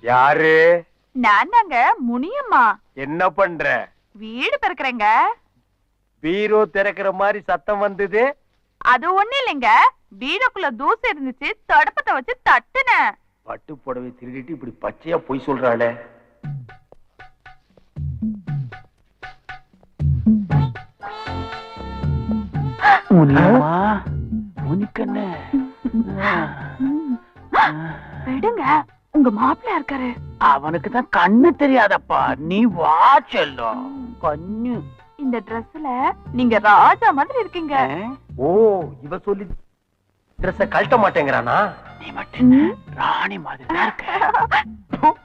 யாரு? நான் தாங்க முனியம்மா. என்ன பண்ற? வீடு திறக்கிறேங்க. பீரோ திறக்கிற மாதிரி சத்தம் வந்தது. அது ஒண்ணு இல்லைங்க, பீரோக்குள்ள தூசு இருந்துச்சு, தடுப்பத்தை வச்சு தட்டுனேன். பட்டு புடவை திருடிட்டு இப்படி பச்சையா பொய் சொல்றாளே. முனியம்மா, முனிக்கண்ணு. விடுங்க, உங்க மாப்பிள்ள இருக்காரு. அவனுக்கு தான் கண்ணு தெரியாதப்பா, நீ வா செல்லும். கண்ணு. இந்த ட்ரெஸ்ல நீங்க ராஜா மாதிரி இருக்கீங்க. ஓ, இவ சொல்லி ட்ரெஸ்ஸ கழட்ட மாட்டேங்கிறானா? நீ மட்டும் ராணி மாதிரி தான் இருக்க.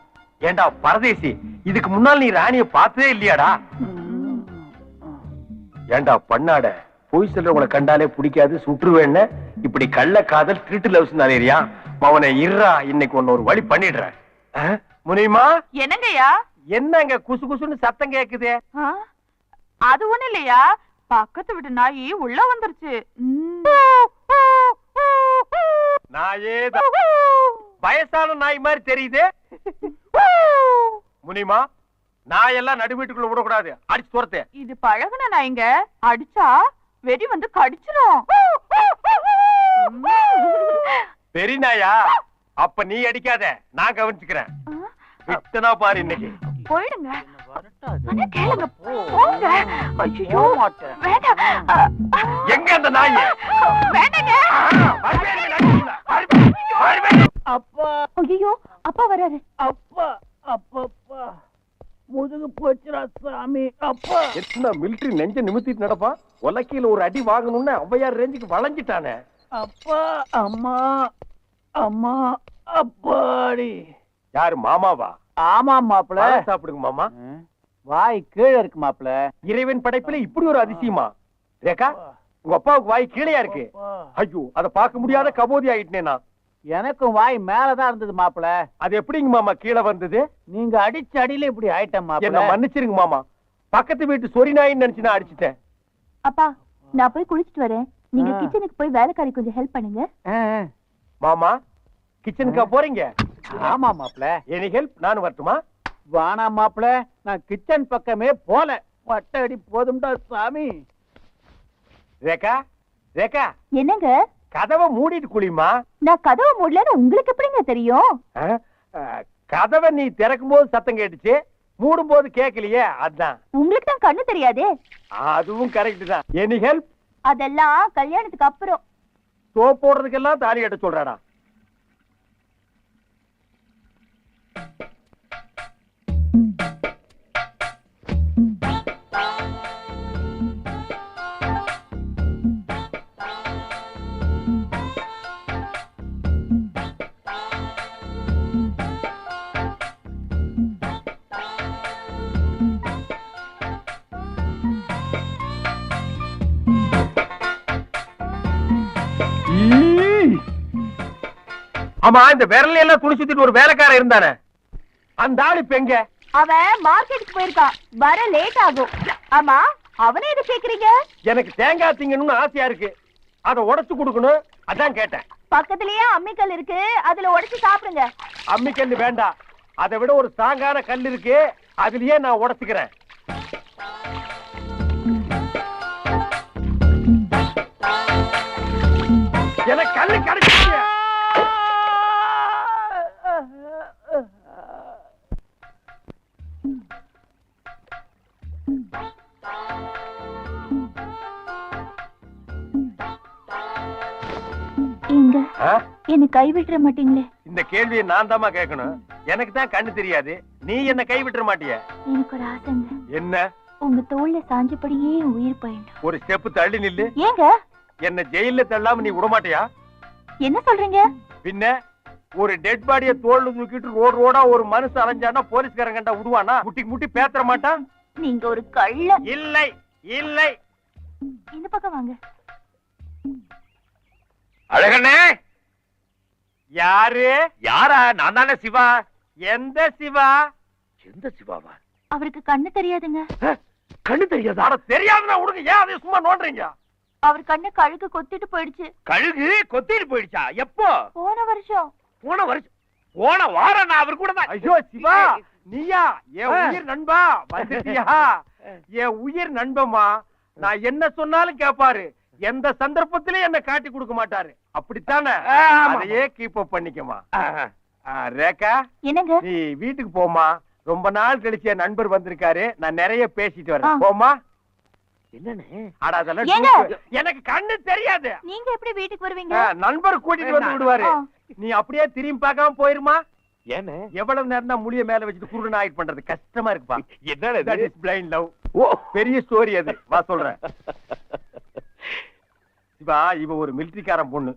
ஏண்டா பரதேசி, இதுக்கு முன்னால் நீ ராணிய பார்த்ததே இல்லையாடா? ஏண்டா பண்ணாட, பொய் சொல்றவங்களை கண்டாலே பிடிக்காது, சுற்றுவேன்னு இப்படி கள்ள காதல் திருட்டு லவ்ஸ் நிறையா? அவனை இருறா, இன்னைக்கு ஒன்னு ஒரு வழி பண்ணிடுறேன். முனியுமா. என்னங்கய்யா? என்னங்க குசு குசுன்னு சத்தம் கேக்குதே? அது ஒண்ணு இல்லையா, பக்கத்து வீட்டு நாயி உள்ள வந்துருச்சு. நாயே வயசான நாய் மாதிரி தெரியுது. முனியுமா, நாயெல்லாம் நடு வீட்டுக்குள்ள விடக்கூடாது, அடிச்சு துரத்து. இது பழகுன நாய்ங்க, அடிச்சா வெடி வந்து கடிச்சிரும். பெரிய நாயா? அப்ப நீ அடிக்காத, நான் கவனிச்சுக்கிறேன். விட்டனா பாரு இன்னைக்கு. போயிடுங்க. அண்ணா கேளுங்க, போங்க. ஐயோ வேண்டாம். எங்க அந்த நாய்? வேண்டாங்க. வருவேன். அப்பா ஐயோ அப்பா வராரு. அப்பா அப்பப்பா முதுகு போச்சுரா சாமி. அப்பா எத்தனை மிலிட்டரி நெஞ்ச நிமித்திட்டு நடப்பான். உலக்கையில ஒரு அடி வாங்கணும்னு ஔவையார் ரேஞ்சுக்கு வளைஞ்சிட்டானே. அப்பா அம்மா அம்மா அப்பாடி. யாரு மாமாவா? ஆமா மாப்பிள. சாப்பிடுங்க மாமா. வாய் கீழே இருக்கு மாப்பிள. இறைவன் படைப்புல இப்படி ஒரு அதிசயமா? ரேகா, உங்க அப்பாவுக்கு வாய் கீழையா இருக்கு. ஐயோ, அத பார்க்க முடியாத கபோதி ஆயிட்டேன் நான். எனக்கும் வாய் மேலதான் இருந்தது மாப்பிள. அது எப்படிங்க மாமா கீழே வந்தது? நீங்க அடிச்ச அடியில இப்படி ஆயிட்டேன் என்ன மாப்பிள. மன்னிச்சிருங்க மாமா. பக்கத்து வீட்டு சொரி நாயின்னு நினைச்சு நான் அடிச்சிட்டேன். அப்பா நான் போய் குளிச்சிட்டு வரேன். நீங்க கிச்சனுக்கு போய் வேலைக்காரி கொஞ்சம் ஹெல்ப் பண்ணுங்க. மாமா, கிச்சனுக்கா போறீங்க? ஆமா மாப்பிள. Any help? நானும் வரட்டுமா? வானா மாப்பிள, நான் கிச்சன் பக்கமே போல. வட்ட அடி போதும்டா சாமி. ரேகா, ரேகா, என்னங்க கதவை மூடிட்டு குளிமா. நான் கதவை மூடலன்னு உங்களுக்கு எப்படிங்க தெரியும்? கதவை நீ திறக்கும் போது சத்தம் கேட்டுச்சு, மூடும் போது கேட்கலையே, அதான். உங்களுக்கு தான் கண்ணு தெரியாதே. அதுவும் கரெக்ட் தான். Any help? அதெல்லாம் கல்யாணத்துக்கு அப்புறம். சோப் போடுறதுக்கெல்லாம் தாலி கட்ட சொல்றாடா. ஆமா, இந்த விரல எல்லாம் துணி சுத்திட்டு ஒரு வேலைக்காரன் இருந்தானே, அந்த ஆளு இப்ப எங்க? அவன் மார்க்கெட்டுக்கு போயிருக்கான். வர லேட் ஆகும். ஆமா, அவனே எது கேக்குறீங்க? எனக்கு தேங்காய் திங்கணும்னு ஆசையா இருக்கு, அத உடைச்சு கொடுக்கணும், அதான் கேட்டேன். பக்கத்துலயே அம்மிக்கல் இருக்கு, அதுல உடைச்சு சாப்பிடுங்க. அம்மிக்கல்லு வேண்டாம், அதை விட ஒரு ஸ்ட்ராங்கான கல் இருக்கு, அதுலயே நான் உடைச்சுக்கிறேன். எனக்கு கல்லு கிடைச்சிருச்சு. எங்க என்ன கைவிட்டுற மாட்டீங்களே? இந்த கேள்வியை நான் தாமா கேட்கணும். எனக்கு தான் கண்ணு தெரியாது, நீ என்ன கை விட்டுற மாட்டிய? எனக்கு ஒரு ஆசைங்க. என்ன? உங்க தோல்ல சாஞ்சபடியே உயிர் போயிடும். ஒரு ஸ்டெப் தள்ளி நில்லு. ஏங்க என்ன ஜெயில தள்ளாம நீ விட மாட்டியா? என்ன சொல்றீங்க? பின்ன ஒரு டெட் பாடிய தோல்ல தூக்கிட்டு ரோடு ரோடா ஒரு மனுஷன் அலைஞ்சானா போலீஸ்காரன் கண்டா விடுவானா? முட்டி முட்டி பேத்தற மாட்டான். நீங்க ஒரு கள்ள. இல்லை இல்லை. இந்த பக்கம் வாங்க. அழகண்ணே. யாரு? யாரா? நான் தானே சிவா. எந்த சிவா? எந்த சிவாவா? அவருக்கு கண்ணு தெரியாதுங்க. கண்ணு தெரியாதா? அட தெரியாதுன்னா விடுங்க, ஏன் அதை சும்மா நோண்டுறீங்க? அவர் கண்ணு கழுகு கொத்திட்டு போயிடுச்சு. கழுகு கொத்திட்டு போயிடுச்சா? எப்போ? போன வருஷம். போன வருஷம்? போன வாரம் நான் அவர் கூட தான். ஐயோ சிவா, நீயா? என் உயிர் நண்பா, வந்துட்டியா? என் உயிர் நண்பமா, நான் என்ன சொன்னாலும் கேட்பாரு, எந்த சந்தர்ப்பத்திலும் என்ன காட்டி கொடுக்க மாட்டாரு, அப்படித்தானே? அதையே கீப் அப் பண்ணிக்கமா. ரேகா, என்னங்க? நீ வீட்டுக்கு போமா, ரொம்ப நாள் கழிச்சு என் நண்பர் வந்திருக்காரு, நான் நிறைய பேசிட்டு வரேன். போமா. என்னன்னு? அட அதெல்லாம் ஏங்க? எனக்கு கண்ணு தெரியாது. நீங்க எப்படி வீட்டுக்கு வருவீங்க? நண்பர் கூட்டிட்டு வந்து விடுவாரு. நீ அப்படியே திரும்பி பார்க்காம போயிருமா? ஏன்னு? எவ்வளவு நேரம் தான் முடிய மேல வச்சுட்டு குருடன் ஆயிட் பண்றது? கஷ்டமா இருக்குப்பா. என்னது? That is blind love. ஓ, பெரிய ஸ்டோரி அது, வா சொல்றேன். சிவா, இவ ஒரு மிலிட்டரிக்காரன் பொண்ணு,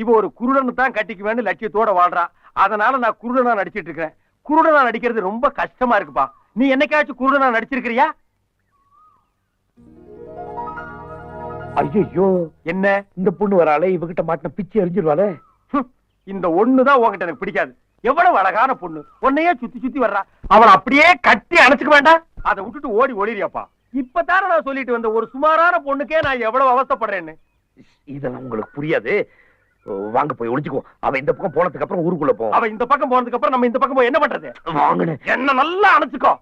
இவ ஒரு குருடனை தான் கட்டிக்குவேன்னு லட்சியத்தோட வாழ்றா. அதனால நான் குருடனா நடிச்சிட்டு இருக்கிறேன். குருடனா நடிக்கிறது ரொம்ப கஷ்டமா இருக்குப்பா. நீ என்னைக்காச்சும் குருடனா நடிச்சிருக்கிறியா? ஐயோ, என்ன இந்த பொண்ணு வராளே, இவகிட்ட மாட்டின பிச்சு எரிஞ்சிருவாளே. இந்த ஒண்ணுதான் உன்கிட்ட எனக்கு பிடிக்காது. எவ்வளவு அழகான பொண்ணு, உன்னையே சுத்தி சுத்தி வர்றா. அவளை அப்படியே கட்டி அணைச்சுக்க வேண்டாம், அதை விட்டுட்டு ஓடி ஒளிரியாப்பா. இப்பதானே நான் சொல்லிட்டு வந்த ஒரு சுமாரான பொண்ணுக்கே நான் எவ்வளவு அவஸ்தைப்படுறேன்னு. இதெல்லாம் உங்களுக்கு புரியாது. வாங்க போய் ஒளிச்சுக்குவோம். அவ இந்த பக்கம் போனதுக்கு அப்புறம் ஊருக்குள்ள போவோம். அவ இந்த பக்கம் போனதுக்கு அப்புறம் நம்ம இந்த பக்கம் போய் என்ன பண்றது? வாங்கன்னு என்ன நல்லா அணைச்சுக்கோ.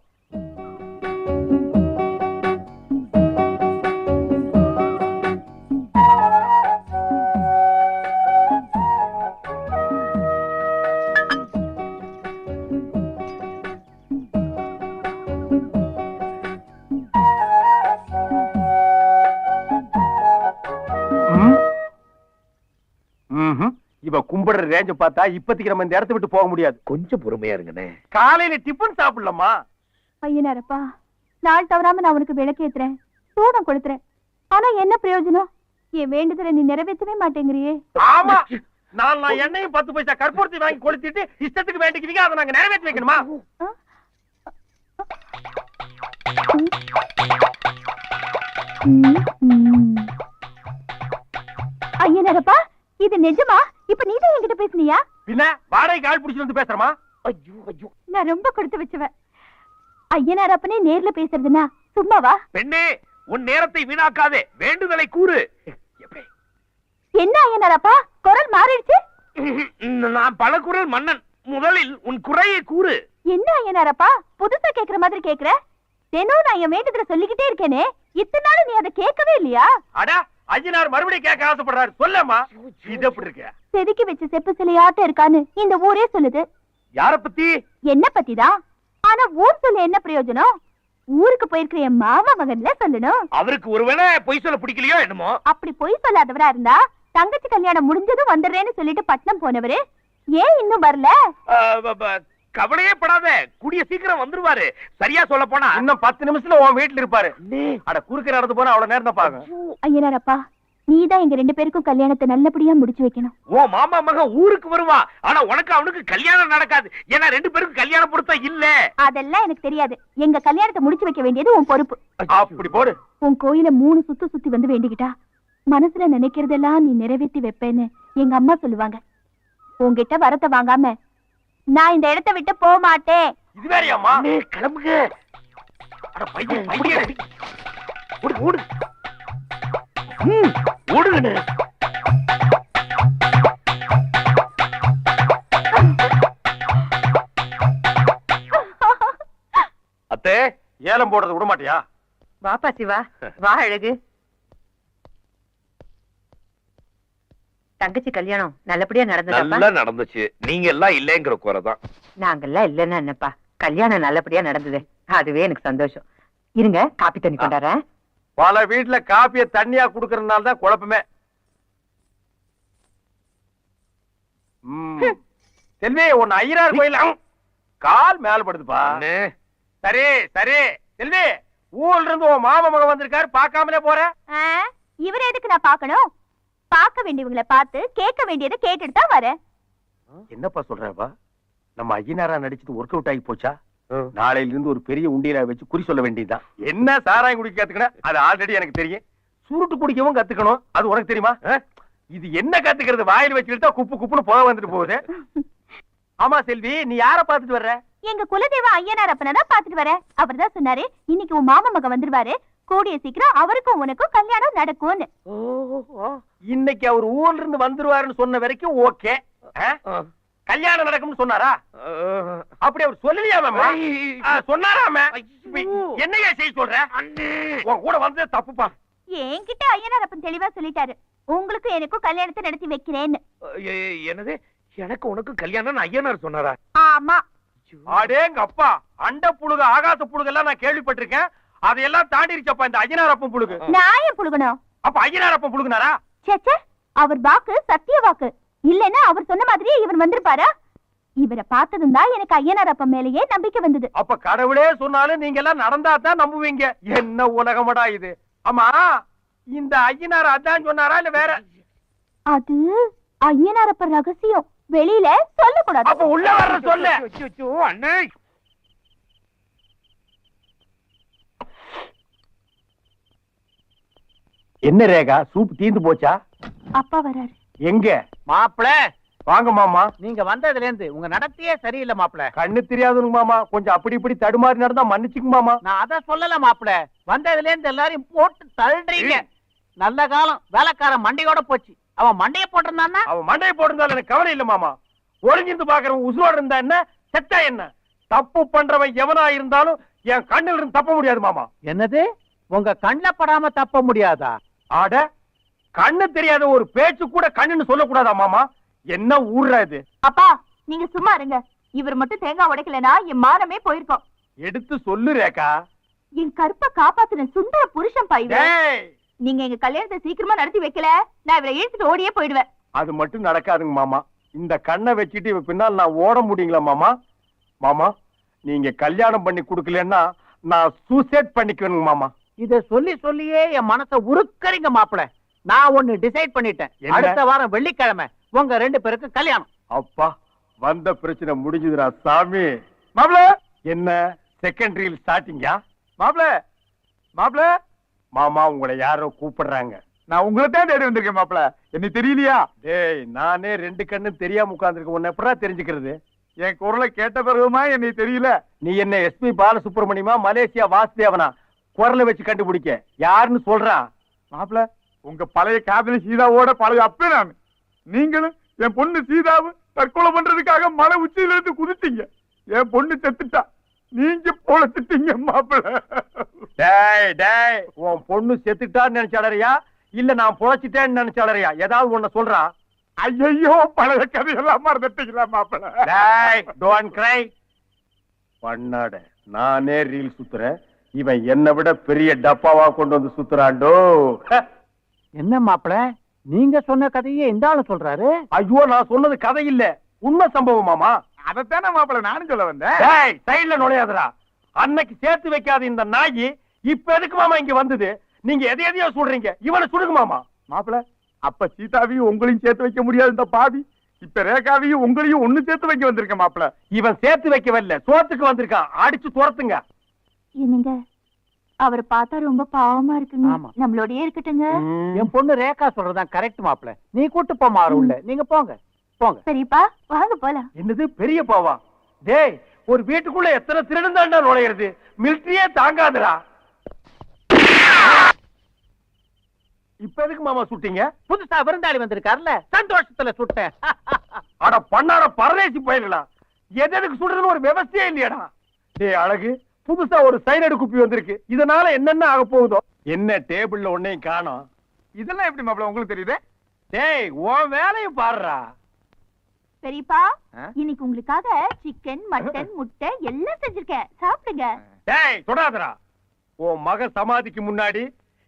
இவ கும்பல் எடுபடுற ரேஞ்ச பார்த்தா இப்போதைக்கு நம்ம இந்த இடத்த விட்டு போக முடியாது. கொஞ்சம் பொறுமையா இருங்கண்ணே. காலையில டிபன் சாப்பிடலாமா? ஐயனாரப்பா, நாள் தவறாம நான் உனக்கு விளக்கேத்துறேன், தூணம் கொடுத்துறேன். ஆனா என்ன பிரயோஜனம்? என் வேண்டுதலை நீ நிறைவேற்றவே மாட்டேங்கிறியே. ஆமா, நான் எண்ணெயும் 10 பைசா கற்பூரத்தை வாங்கி கொளுத்திட்டு இஷ்டத்துக்கு வேண்டிக்குவீங்க, அதை நாங்க நிறைவேற்றி வைக்கணுமா? ஐயனாரப்பா, இது நிஜமா? இப்ப நீதான் என்கிட்ட பேசுனியா? பின்ன வாடகைக்கு ஆள் பிடிச்சிட்டு வந்து பேசுறமா? ஐயோ ஐயோ, நான் ரொம்ப கொடுத்து வச்சுவேன். ஐயனாரப்பனே நேர்ல பேசுறதுன்னா சும்மாவா? பெண்ணே, உன் நேரத்தை வீணாக்காதே, வேண்டுதலை கூறு. என்ன ஐயனாரப்பா, குரல் மாறிடுச்சு? நான் பல குரல் மன்னன், முதலில் உன் குறையை கூறு. என்ன ஐயனாரப்பா, புதுசா கேக்குற மாதிரி கேக்குற? தினம் நான் என் வேண்டுதலை சொல்லிக்கிட்டே இருக்கேனே, இத்தனை நாள் நீ அதை கேட்கவே இல்லையா? அடா, ஐயனார் மறுபடியும் கேட்க ஆசைப்படுறாரு, சொல்லமா. இது எப்படி இருக்கு? செதுக்கி வச்ச செப்பு சிலையாட்டம் இருக்கான்னு இந்த ஊரே சொல்லுது. யார பத்தி? என்ன பத்திதான். ஆனா ஊர் சொல்ல என்ன பிரயோஜனம்? ஊருக்கு போயிருக்கிற என் மாமா மகன்ல சொல்லணும். அவருக்கு ஒருவேளை பொய் சொல்ல பிடிக்கலையோ என்னமோ. அப்படி பொய் சொல்லாதவரா இருந்தா தங்கச்சி கல்யாணம் முடிஞ்சதும் வந்துடுறேன்னு சொல்லிட்டு பட்னம் போனவரு ஏன் இன்னும் வரல? கவலையே படாத, கூடிய சீக்கிரம் வந்துருவாரு. சரியா சொல்ல போனா இன்னும் 10 நிமிஷத்துல உன் வீட்டுல இருப்பாரு. அட, குறுக்க நடந்து போனா அவ்வளவு நேரம் தான் பாக்க. ஐயனாரப்பா, நீதான் எங்க 2 பேருக்கும் கல்யாணத்தை நல்லபடியா முடிச்சு வைக்கணும். ஓ மாமா மகன் ஊருக்கு வருவா, ஆனா உனக்கு அவனுக்கு கல்யாணம் நடக்காது. ஏன்னா 2 பேருக்கும் கல்யாணம் பொருத்தம் இல்ல. அதெல்லாம் எனக்கு தெரியாது. எங்க கல்யாணத்தை முடிச்சு வைக்க வேண்டியது உன் பொறுப்பு. அப்படி போடு. உன் கோயில 3 சுத்தி வந்து வேண்டிக்கிட்டா மனசுல நினைக்கிறதெல்லாம் நீ நிறைவேற்றி வைப்பேன்னு எங்க அம்மா சொல்லுவாங்க. உன்கிட்ட வரத்தை வாங்காம நான் இந்த இடத்தை விட்டு போக மாட்டேன். இது வேறையாமா? கிளம்புங்க. அட பையன், பையன். ஓடு ஓடு. ஓடுங்க. அத்தே, ஏலம் போடுறது விட மாட்டியா? வாப்பா சிவா, வா அழகு. தங்கச்சி கல்யாணம் நல்லபடியா நடந்ததாப்பா? நல்லா நடந்துச்சு. நீங்க எல்லாம் இல்லங்கிற குறைதான். நாங்கெல்லாம் இல்லன்னா என்னப்பா, கல்யாணம் நல்லபடியா நடந்தது, அதுவே எனக்கு சந்தோஷம். இருங்க, காப்பி தண்ணி கொண்டாடுறேன். பல வீட்டுல காப்பிய தண்ணியா குடுக்கறதுனால தான் குழப்பமே. செல்வி, உன் ஐயனார் கோயில் கால் மேல படுதுப்பா. சரி சரி செல்வி, ஊர்ல இருந்து உன் மாமா மகன் வந்திருக்காரு, பாக்காமலே போற. இவரை எதுக்கு நான் பாக்கணும்? பார்க்க வேண்டியவங்களை பார்த்து கேட்க வேண்டியதை கேட்டுட்டு தான் வரேன். என்னப்பா சொல்றப்பா? நம்ம ஐயனாரா நடிச்சது ஒர்க் அவுட் ஆகி போச்சா? நாளையில இருந்து ஒரு பெரிய உண்டியலா வச்சு குறி சொல்ல வேண்டியதுதான். என்ன சாராயம் குடிக்க கத்துக்கணும், அது ஆல்ரெடி எனக்கு தெரியும். சுருட்டு குடிக்கவும் கத்துக்கணும், அது உனக்கு தெரியுமா? இது என்ன கத்துக்கிறது? வாயில் வச்சுக்கிட்டா குப்பு குப்புன்னு போக வந்துட்டு போகுது. ஆமா செல்வி, நீ யார பாத்துட்டு வர்ற? எங்க குலதெய்வ ஐயனார் அப்பனை தான் பாத்துட்டு வரேன். அவர் தான் சொன்னாரு, இன்னைக்கு உன் மாமா மகன் வந்துருவாரு, கூடிய சீக்கிரம் அவருக்கும் உனக்கும் கல்யாணம் நடக்கும்னு. இன்னைக்கு அவர் ஊர்ல இருந்து வந்துருவாருன்னு சொன்ன வரைக்கும் ஓகே. கல்யாணம் நடக்கும்னு சொன்னாரா? அப்படி அவர் சொல்லலையாம? சொன்னாராம? என்னையா செய்ய சொல்ற? உன் கூட வந்து தப்புப்பா. என்கிட்ட ஐயனார் அப்பன் தெளிவா சொல்லிட்டாரு, உங்களுக்கு எனக்கும் கல்யாணத்தை நடத்தி வைக்கிறேன்னு. என்னது, எனக்கு உனக்கு கல்யாணம் ஐயனார் சொன்னாரா? ஆமா. அடேங்க அப்பா, அண்ட புழுகு ஆகாச புழுகு எல்லாம் நான் கேள்விப்பட்டிருக்கேன். அதையெல்லாம் தாண்டிருச்சப்பா இந்த ஐயனார் அப்பன் புழுகு. நான் ஏன் புழுகணும்? அப்ப ஐயனார் அப்பன் புழுகுனாரா? சேச்சே, அவர் வாக்கு சத்திய வாக்கு. இல்லன்னா அவர் சொன்ன மாதிரியே இவர் வந்திருப்பாரா? இவரை பார்த்ததும் தான் எனக்கு ஐயனார் அப்பன் மேலேயே நம்பிக்கை வந்தது. அப்ப கடவுளே சொன்னாலும் நீங்க எல்லாம் நடந்தா தான் நம்புவீங்க. என்ன உலகமடா இது? ஆமா, இந்த ஐயனார் அதான் சொன்னாரா இல்ல வேற? அது ஐயனார் அப்பன் ரகசியம், வெளியில சொல்லக்கூடாது. அப்ப உள்ள வர்ற சொல்ல. அண்ணே, என்ன ரேகா, சூப் தீந்து போச்சா? அப்பா வராரு. எங்க? மாப்பிள, வாங்க மாமா. நீங்க வந்ததுல இருந்து உங்க நடத்தையே சரியில்லை மாப்பிள. கண்ணு தெரியாதுங்க மாமா, கொஞ்சம் அப்படி இப்படி தடுமாறி நடந்தா மன்னிச்சுங்க மாமா. நான் அத சொல்லல மாப்பிள, வந்ததுல இருந்து எல்லாரையும் போட்டு தள்ளுறீங்க. நல்ல காலம் வேலைக்காரன் மண்டையோட போச்சு. அவன் மண்டைய போட்டிருந்தான்னா? அவன் மண்டையை போட்டிருந்தாலும் எனக்கு கவலை இல்ல மாமா. ஒளிஞ்சிருந்து பாக்குறவன் உசுரோட இருந்தா என்ன, செத்தா என்ன? தப்பு பண்றவன் எவனா இருந்தாலும் என் கண்ணில் இருந்து தப்ப முடியாது மாமா. என்னது, உங்க கண்ணுல படாம தப்ப முடியாதா? ஆட, கண்ணு தெரியாத ஒரு பேச்சு கூட கண்ணுன்னு சொல்லக்கூடாதா மாமா? என்ன ஊர்ரா இது? அப்பா, நீங்க சும்மா இருங்க. இவர் மட்டும் தேங்காய் உடைக்கலனா என் மானமே போயிருக்கும். எடுத்து சொல்லு ரேகா. என் கருப்பை காப்பாத்தின சுந்தர புருஷன் பாய்வே. டேய், நீங்க எங்க கல்யாணத்தை சீக்கிரமா நடத்தி வைக்கல, நான் இவரை இழுத்துட்டு ஓடியே போயிடுவேன். அது மட்டும் நடக்காதுங்க மாமா. இந்த கண்ணை வச்சுட்டு இவ பின்னால் நான் ஓட முடியுங்களா மாமா? மாமா நீங்க கல்யாணம் பண்ணி கொடுக்கலன்னா நான் சூசைட் பண்ணிக்குவேனுங்க மாமா. இத சொல்லி சொல்லியே என் மனச உருக்கறீங்க மாப்பிள. நான் ஒண்ணு டிசைட் பண்ணிட்டேன். என்ன? அடுத்த வாரம் வெள்ளிக்கிழமை உங்க 2 பேருக்கு கல்யாணம். அப்பா வந்த பிரச்சனை முடிஞ்சுதுடா சாமி. மாப்ள என்ன செகண்டரியில் ஸ்டார்டிங்கா? மாப்ள மாப்ள மாமா உங்களை யாரோ கூப்பிடுறாங்க. நான் உங்களை தான் தேடி வந்திருக்கேன் மாப்பிள. என்ன தெரியலையா? டேய் நானே 2 கண்ணு தெரியாம உட்கார்ந்துருக்க. உன்னை எப்படா தெரிஞ்சுக்கிறது? என் குரலை கேட்ட பிறகுமா என்னை தெரியல? நீ என்ன எஸ்பி பாலசுப்ரமணியமா மலேசியா வாசுதேவனா குரலை வச்சு கண்டுபிடிக்க யாருன்னு சொல்றான்? மாப்பிள உங்க பழைய காதலி சீதாவோட பழைய அப்பே நான். நீங்களும் என் பொண்ணு சீதாவும் தற்கொலை பண்றதுக்காக மலை உச்சியில இருந்து குதித்தீங்க. என் பொண்ணு செத்துட்டா, நீங்க பொழைச்சிட்டீங்க மாப்பிள. டேய் டேய் உன் பொண்ணு செத்துட்டான்னு நினைச்சாளறியா இல்ல நான் பொழைச்சிட்டேன்னு நினைச்சாளறியா? ஏதாவது ஒண்ணு சொல்றா. ஐயோ பழைய கதையெல்லாம் மறந்துட்டீங்களா மாப்பிள? டேய் டோன்ட் கிரை. பண்ணாட நானே ரீல் சுத்துறேன், இவன் என்னை விட பெரிய டப்பாவா கொண்டு வந்து சுத்துறாண்டோ. என்ன மாப்பிள நீங்க சொன்ன கதையே இந்த ஆளு சொல்றாரு? ஐயோ நான் சொன்னது கதை இல்ல, உண்மை சம்பவம் மாமா. அதைத்தானே மாப்பிள நானும் சொல்ல வந்தேன். டேய் சைடுல நுழையாதடா. அன்னைக்கு சேர்த்து வைக்காத இந்த நாயி இப்ப எதுக்கு மாமா இங்க வந்தது? நீங்க எதையோ சொல்றீங்க, இவனை சுடுங்க மாமா. மாப்பிள அப்ப சீதாவையும் உங்களையும் சேர்த்து வைக்க முடியாது இந்த பாவி. இப்ப ரேகாவையும் உங்களையும் ஒண்ணு சேர்த்து வைக்க வந்திருக்கேன் மாப்பிள. இவன் சேர்த்து வைக்கவில்லை, சோத்துக்கு வந்திருக்கான். அடிச்சு துரத்துங்க. என்னங்க அவரை பார்த்தா ரொம்ப பாவமா இருக்குங்க. ஆமா. நம்மளோடயே இருக்கட்டுங்க. என் பொண்ணு ரேகா சொல்றதுதான் கரெக்ட் மாப்பிள. நீ கூட்டு போ மாறு உள்ள. நீங்க போங்க போங்க. சரிப்பா வாங்க போலாம். என்னது பெரிய பாவா? டேய் ஒரு வீட்டுக்குள்ள எத்தனை திருடன் தாண்டா நுழையிறது? மிலிட்டரியே தாங்காதுடா. இப்ப எதுக்கு மாமா சுட்டீங்க? புதுசா விருந்தாளி வந்திருக்காருல்ல, சந்தோஷத்துல சுட்டேன். அட பண்ணார பரதேசி போயிடலாம். எதுக்கு சுடுறதுன்னு ஒரு விவசாயம் இல்லையாடா? டேய் அழகு, புதுசா ஒரு சைனடு குப்பி வந்திருக்கு. இதனால என்னென்ன ஆக போகுதோ? என்ன டேபிள்ல ஒன்னையும் காணோம். இதெல்லாம் எப்படி மாப்பிள உங்களுக்கு தெரியுது? டேய் உன் வேலையை பாருடா. பெரியப்பா இன்னைக்கு உங்களுக்காக சிக்கன் மட்டன் முட்டை எல்லாம் செஞ்சிருக்கேன், சாப்பிடுங்க. டேய் தொடாதடா. உன் மக சமாதிக்கு முன்னாடி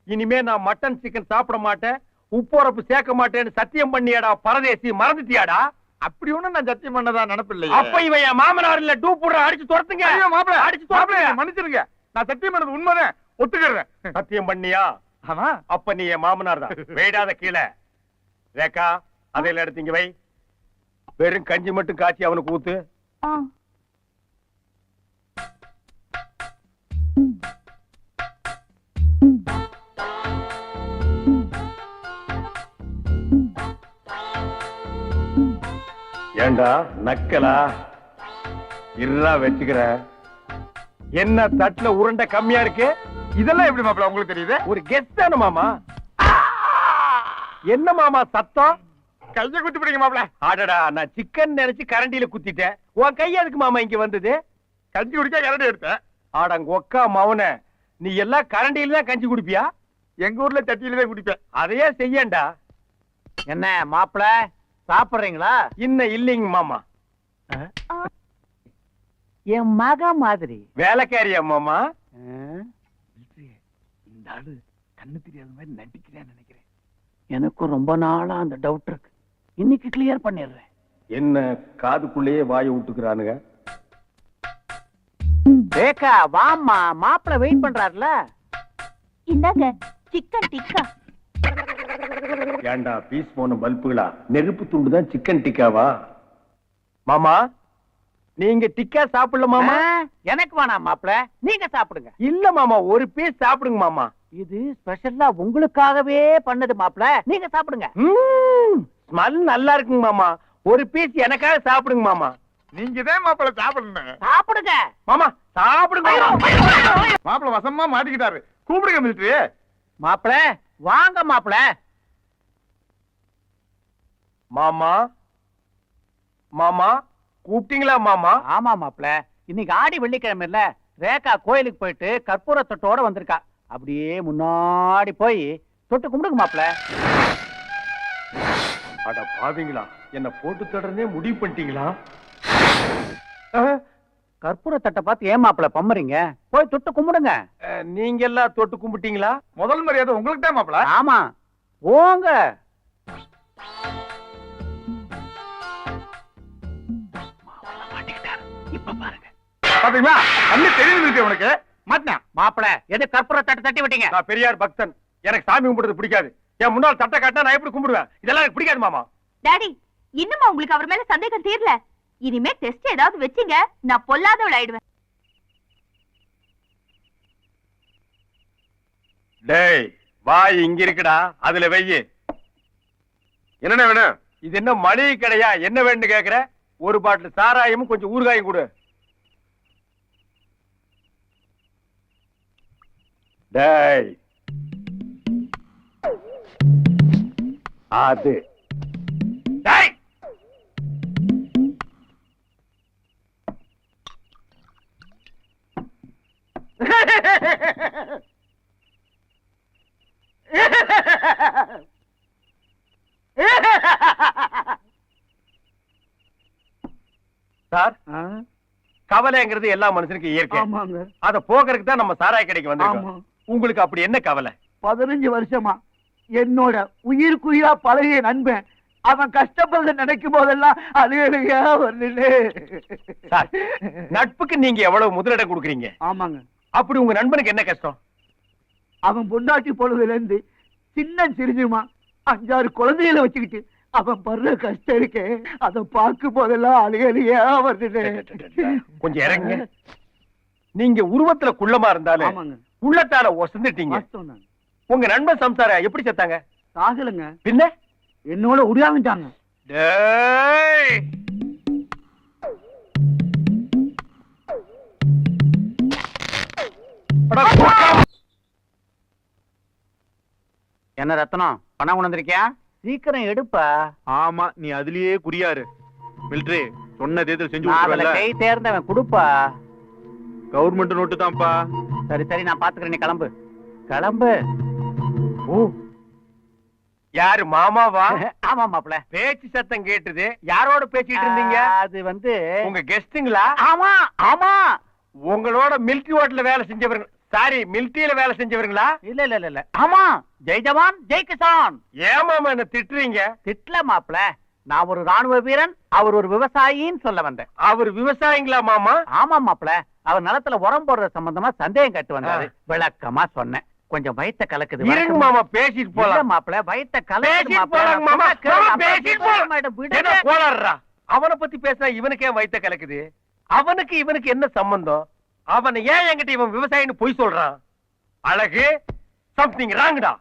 இனிமே நான் மட்டன் சிக்கன் சாப்பிட மாட்டேன், உப்புரப்பு சேர்க்க மாட்டேன்னு சத்தியம் பண்ணியாடா பரதேசி, மறந்துட்டியாடா? அப்படி ஒண்ணும் நான் சத்தியம் பண்ணதா நினைப்பில்லையே. அப்ப இவன் என் மாமனார் இல்ல, டூ போடுற. அடிச்சு துரத்துங்க. ஐயோ மாப்பிள, அடிச்சு மாப்பிள துரத்துங்க. மன்னிச்சிருங்க. நான் சத்தியம் பண்ணது உண்மைதான், ஒத்துக்கிறேன். சத்தியம் பண்ணியா? ஆமா. அப்ப நீ என் மாமனார் தான். வேடாத கீழே. ரேகா அதையில எடுத்து இங்க வை. வெறும் கஞ்சி மட்டும் காய்ச்சி அவனுக்கு ஊத்து. ஆ. ஏண்டா நக்கலா? இருடா வச்சுக்கிற. என்ன தட்டுல உருண்டை கம்மியா இருக்கு? இதெல்லாம் எப்படி மாப்பிள உங்களுக்கு தெரியுது? ஒரு கெஸ்ட் தானே மாமா. என்ன மாமா சத்தம்? கைய குத்தி பிடிங்க மாப்பிள. ஆடடா நான் சிக்கன் நினைச்சு கரண்டியில குத்திட்டேன். உன் கை எதுக்கு மாமா இங்க வந்தது? கஞ்சி குடிக்க கரண்டி எடுத்தேன். ஆடங்க ஒக்கா மவன, நீ எல்லாம் கரண்டியில தான் கஞ்சி குடிப்பியா? எங்க ஊர்ல சட்டியில தான் குடிப்பேன். அதையே செய்யண்டா. என்ன மாப்பிள சாப்பிடுறீங்களா? இன்னும் இல்லைங்க மாமா. என் மக மாதிரி. வேலைக்காரியா மாமா? இந்த ஆளு கண்ணு தெரியாத மாதிரி நடிக்கிறேன்னு நினைக்கிறேன். எனக்கும் ரொம்ப நாளா அந்த டவுட் இருக்கு. இன்னைக்கு கிளியர் பண்ணிடுறேன். என்ன காதுக்குள்ளேயே வாயை விட்டுக்கிறானுங்க. ரேகா வாம்மா, மாப்பிள வெயிட் பண்றாருல. இந்தாங்க சிக்கன் டிக்கா. ஏண்டா பீஸ் போன பல்புகளா? நெருப்பு துண்டு தான் சிக்கன் டிக்காவா? மாமா நீங்க டிக்கா சாப்பிடல மாமா. எனக்கு வேணாம் மாப்பிள, நீங்க சாப்பிடுங்க. இல்ல மாமா, ஒரு பீஸ் சாப்பிடுங்க மாமா. இது ஸ்பெஷலா உங்களுக்காகவே பண்ணது மாப்பிள, நீங்க சாப்பிடுங்க. ஸ்மெல் நல்லா இருக்குங்க மாமா. ஒரு பீஸ் எனக்காக சாப்பிடுங்க மாமா. நீங்க தான் மாப்பிள சாப்பிடணும். சாப்பிடுங்க மாமா சாப்பிடுங்க. மாப்பிள வசமா மாட்டிக்கிட்டாரு. கூப்பிடுங்க மிலிட்டரி. மாப்பிள வாங்க மாப்பிள. மாமா மாமா கூப்பிட்டீங்களா மாமா? ஆமா மாப்பிள, இன்னைக்கு ஆடி வெள்ளிக்கிழமை இல்ல, ரேகா கோயிலுக்கு போயிட்டு கற்பூர தொட்டோட வந்திருக்கா. அப்படியே முன்னாடி போய் தொட்டு கும்பிடுங்க மாப்பிள. அட பாவீங்களா, என்ன போட்டு தொடர்ந்தே முடிவு பண்ணிட்டீங்களா? கற்பூர தட்டை பார்த்து ஏன் மாப்பிள பம்மறீங்க? போய் தொட்டு கும்பிடுங்க. நீங்க எல்லாம் தொட்டு கும்பிட்டீங்களா? முதல் மரியாதை உங்களுக்கு தான் மாப்பிள. ஆமா போங்க. பாருங்க. பாத்தீங்களா கண்ணு தெரியுது உனக்கு மாட்டினா மாப்பிள எது கற்பூர தட்டு தட்டி விட்டீங்க? நான் பெரியார் பக்தன், எனக்கு சாமி கும்பிடுறது பிடிக்காது. என் முன்னால் தட்டை காட்டினா நான் எப்படி கும்பிடுவேன்? இதெல்லாம் எனக்கு பிடிக்காது மாமா. டாடி இன்னுமா உங்களுக்கு அவர் மேல சந்தேகம் தீரல? இனிமே டெஸ்ட் ஏதாவது வச்சீங்க நான் பொல்லாதவள் ஆயிடுவேன். டேய் வாய் இங்க இருக்குடா, அதுல வெய்யு. என்னென்ன வேணும்? இது என்ன மளிகை கடையா? என்ன வேணும்னு கேக்குற? ஒரு பாட்டில் சாராயமும் கொஞ்சம் ஊறுகாயும் கொடு. டேய் அது டேய் சார், கவலைங்கிறது எல்லா மனுஷனுக்கும் இயற்கை. ஆமாங்க. அத போக்குறதுக்கு தான் நம்ம சாராய கடைக்கு வந்திருக்கோம். ஆமா. உங்களுக்கு அப்படி என்ன கவலை? 15 வருஷமா என்னோட உயிருக்குயிரா பழகிய நண்பன் அவன் கஷ்டப்படுறத நினைக்கும் போதெல்லாம் அழுகையா வருது. சார், நட்புக்கு நீங்க எவ்வளவு முதலிடம் கொடுக்குறீங்க? ஆமாங்க. அப்படி உங்க நண்பனுக்கு என்ன கஷ்டம்? அவன் பொண்டாட்டி பொழுதுல இருந்து சின்ன சிரிஞ்சுமா 5-6 குழந்தைகளை வச்சுக்கிட்டு அவன் படுற கஷ்டம் இருக்கே, அதை பார்க்கும் போதெல்லாம் அழுகையா வருது. கொஞ்சம் இறங்க. நீங்க உருவத்துல குள்ளமா இருந்தாலும் ஆமாங்க. உள்ளத்தால ஒசந்துட்டீங்க. வாஸ்தவம் தாங்க. உங்க நண்பன் சம்சாரம் எப்படி செத்தாங்க? சாகலங்க, பின்ன என்னோட உருவாமிட்டாங்க. டேய் அட குறுக்கா. என்ன ரத்னம் பணம் கொண்டு வந்திருக்கியா? சீக்கிரம் எடுப்பா. ஆமா நீ அதுலயே குறியாரு. மிலிட்டரி சொன்ன தேர்தல் செஞ்சு நான் அதுல விட்டுறல. கை தேர்ந்தவன் கொடுப்பா. கவர்மெண்ட் நோட்டு தான்ப்பா. சரி சரி நான் பாத்துக்கிறேன், நீ கிளம்பு கிளம்பு. ஓ, யாரு மாமாவா? ஆமா மாப்பிள. பேச்சு சத்தம் கேட்டுது. யாரோட பேசிட்டு இருந்தீங்க? அது வந்து உங்க கெஸ்டுங்களா? ஆமா ஆமா. உங்களோட மிலிட்டரி ஹோட்டல்ல வேலை செஞ்சவங்க, சாரி மிலிட்டரியில வேலை செஞ்சவங்களா? இல்ல இல்ல இல்ல இல்ல. ஆமா, ஜெய் ஜவான் ஜெய் கிசான். ஏமாமா என்ன திட்டுறீங்க? திட்ல மாப்பிள, நான் ஒரு ராணுவ வீரன், அவர் ஒரு விவசாயின்னு சொல்ல வந்தேன். அவர் விவசாயிங்களா மாமா? ஆமா மாப்பிள, அவர் நிலத்துல உரம் போடுற சம்பந்தமா சந்தேகம் கட்டு வந்தாரு. விளக்கமா சொன்னேன். கொஞ்சம் வயித்த கலக்குது. இருங்க மாமா, பேசிட்டு போலாம். மாப்பிள வயித்த பேசிட்டு போலாம் மாமா. மாமா, பேசிட்டு போலாம். என்ன கோளாறுடா? அவனை பத்தி பேசினா இவனுக்கே வயித்த கலக்குது. அவனுக்கு இவனுக்கு என்ன சம்பந்தம்? அவன் ஏன் என்கிட்ட இவன் விவசாயின்னு பொய் சொல்றான்? அழகு, சம்திங் ராங்கடா.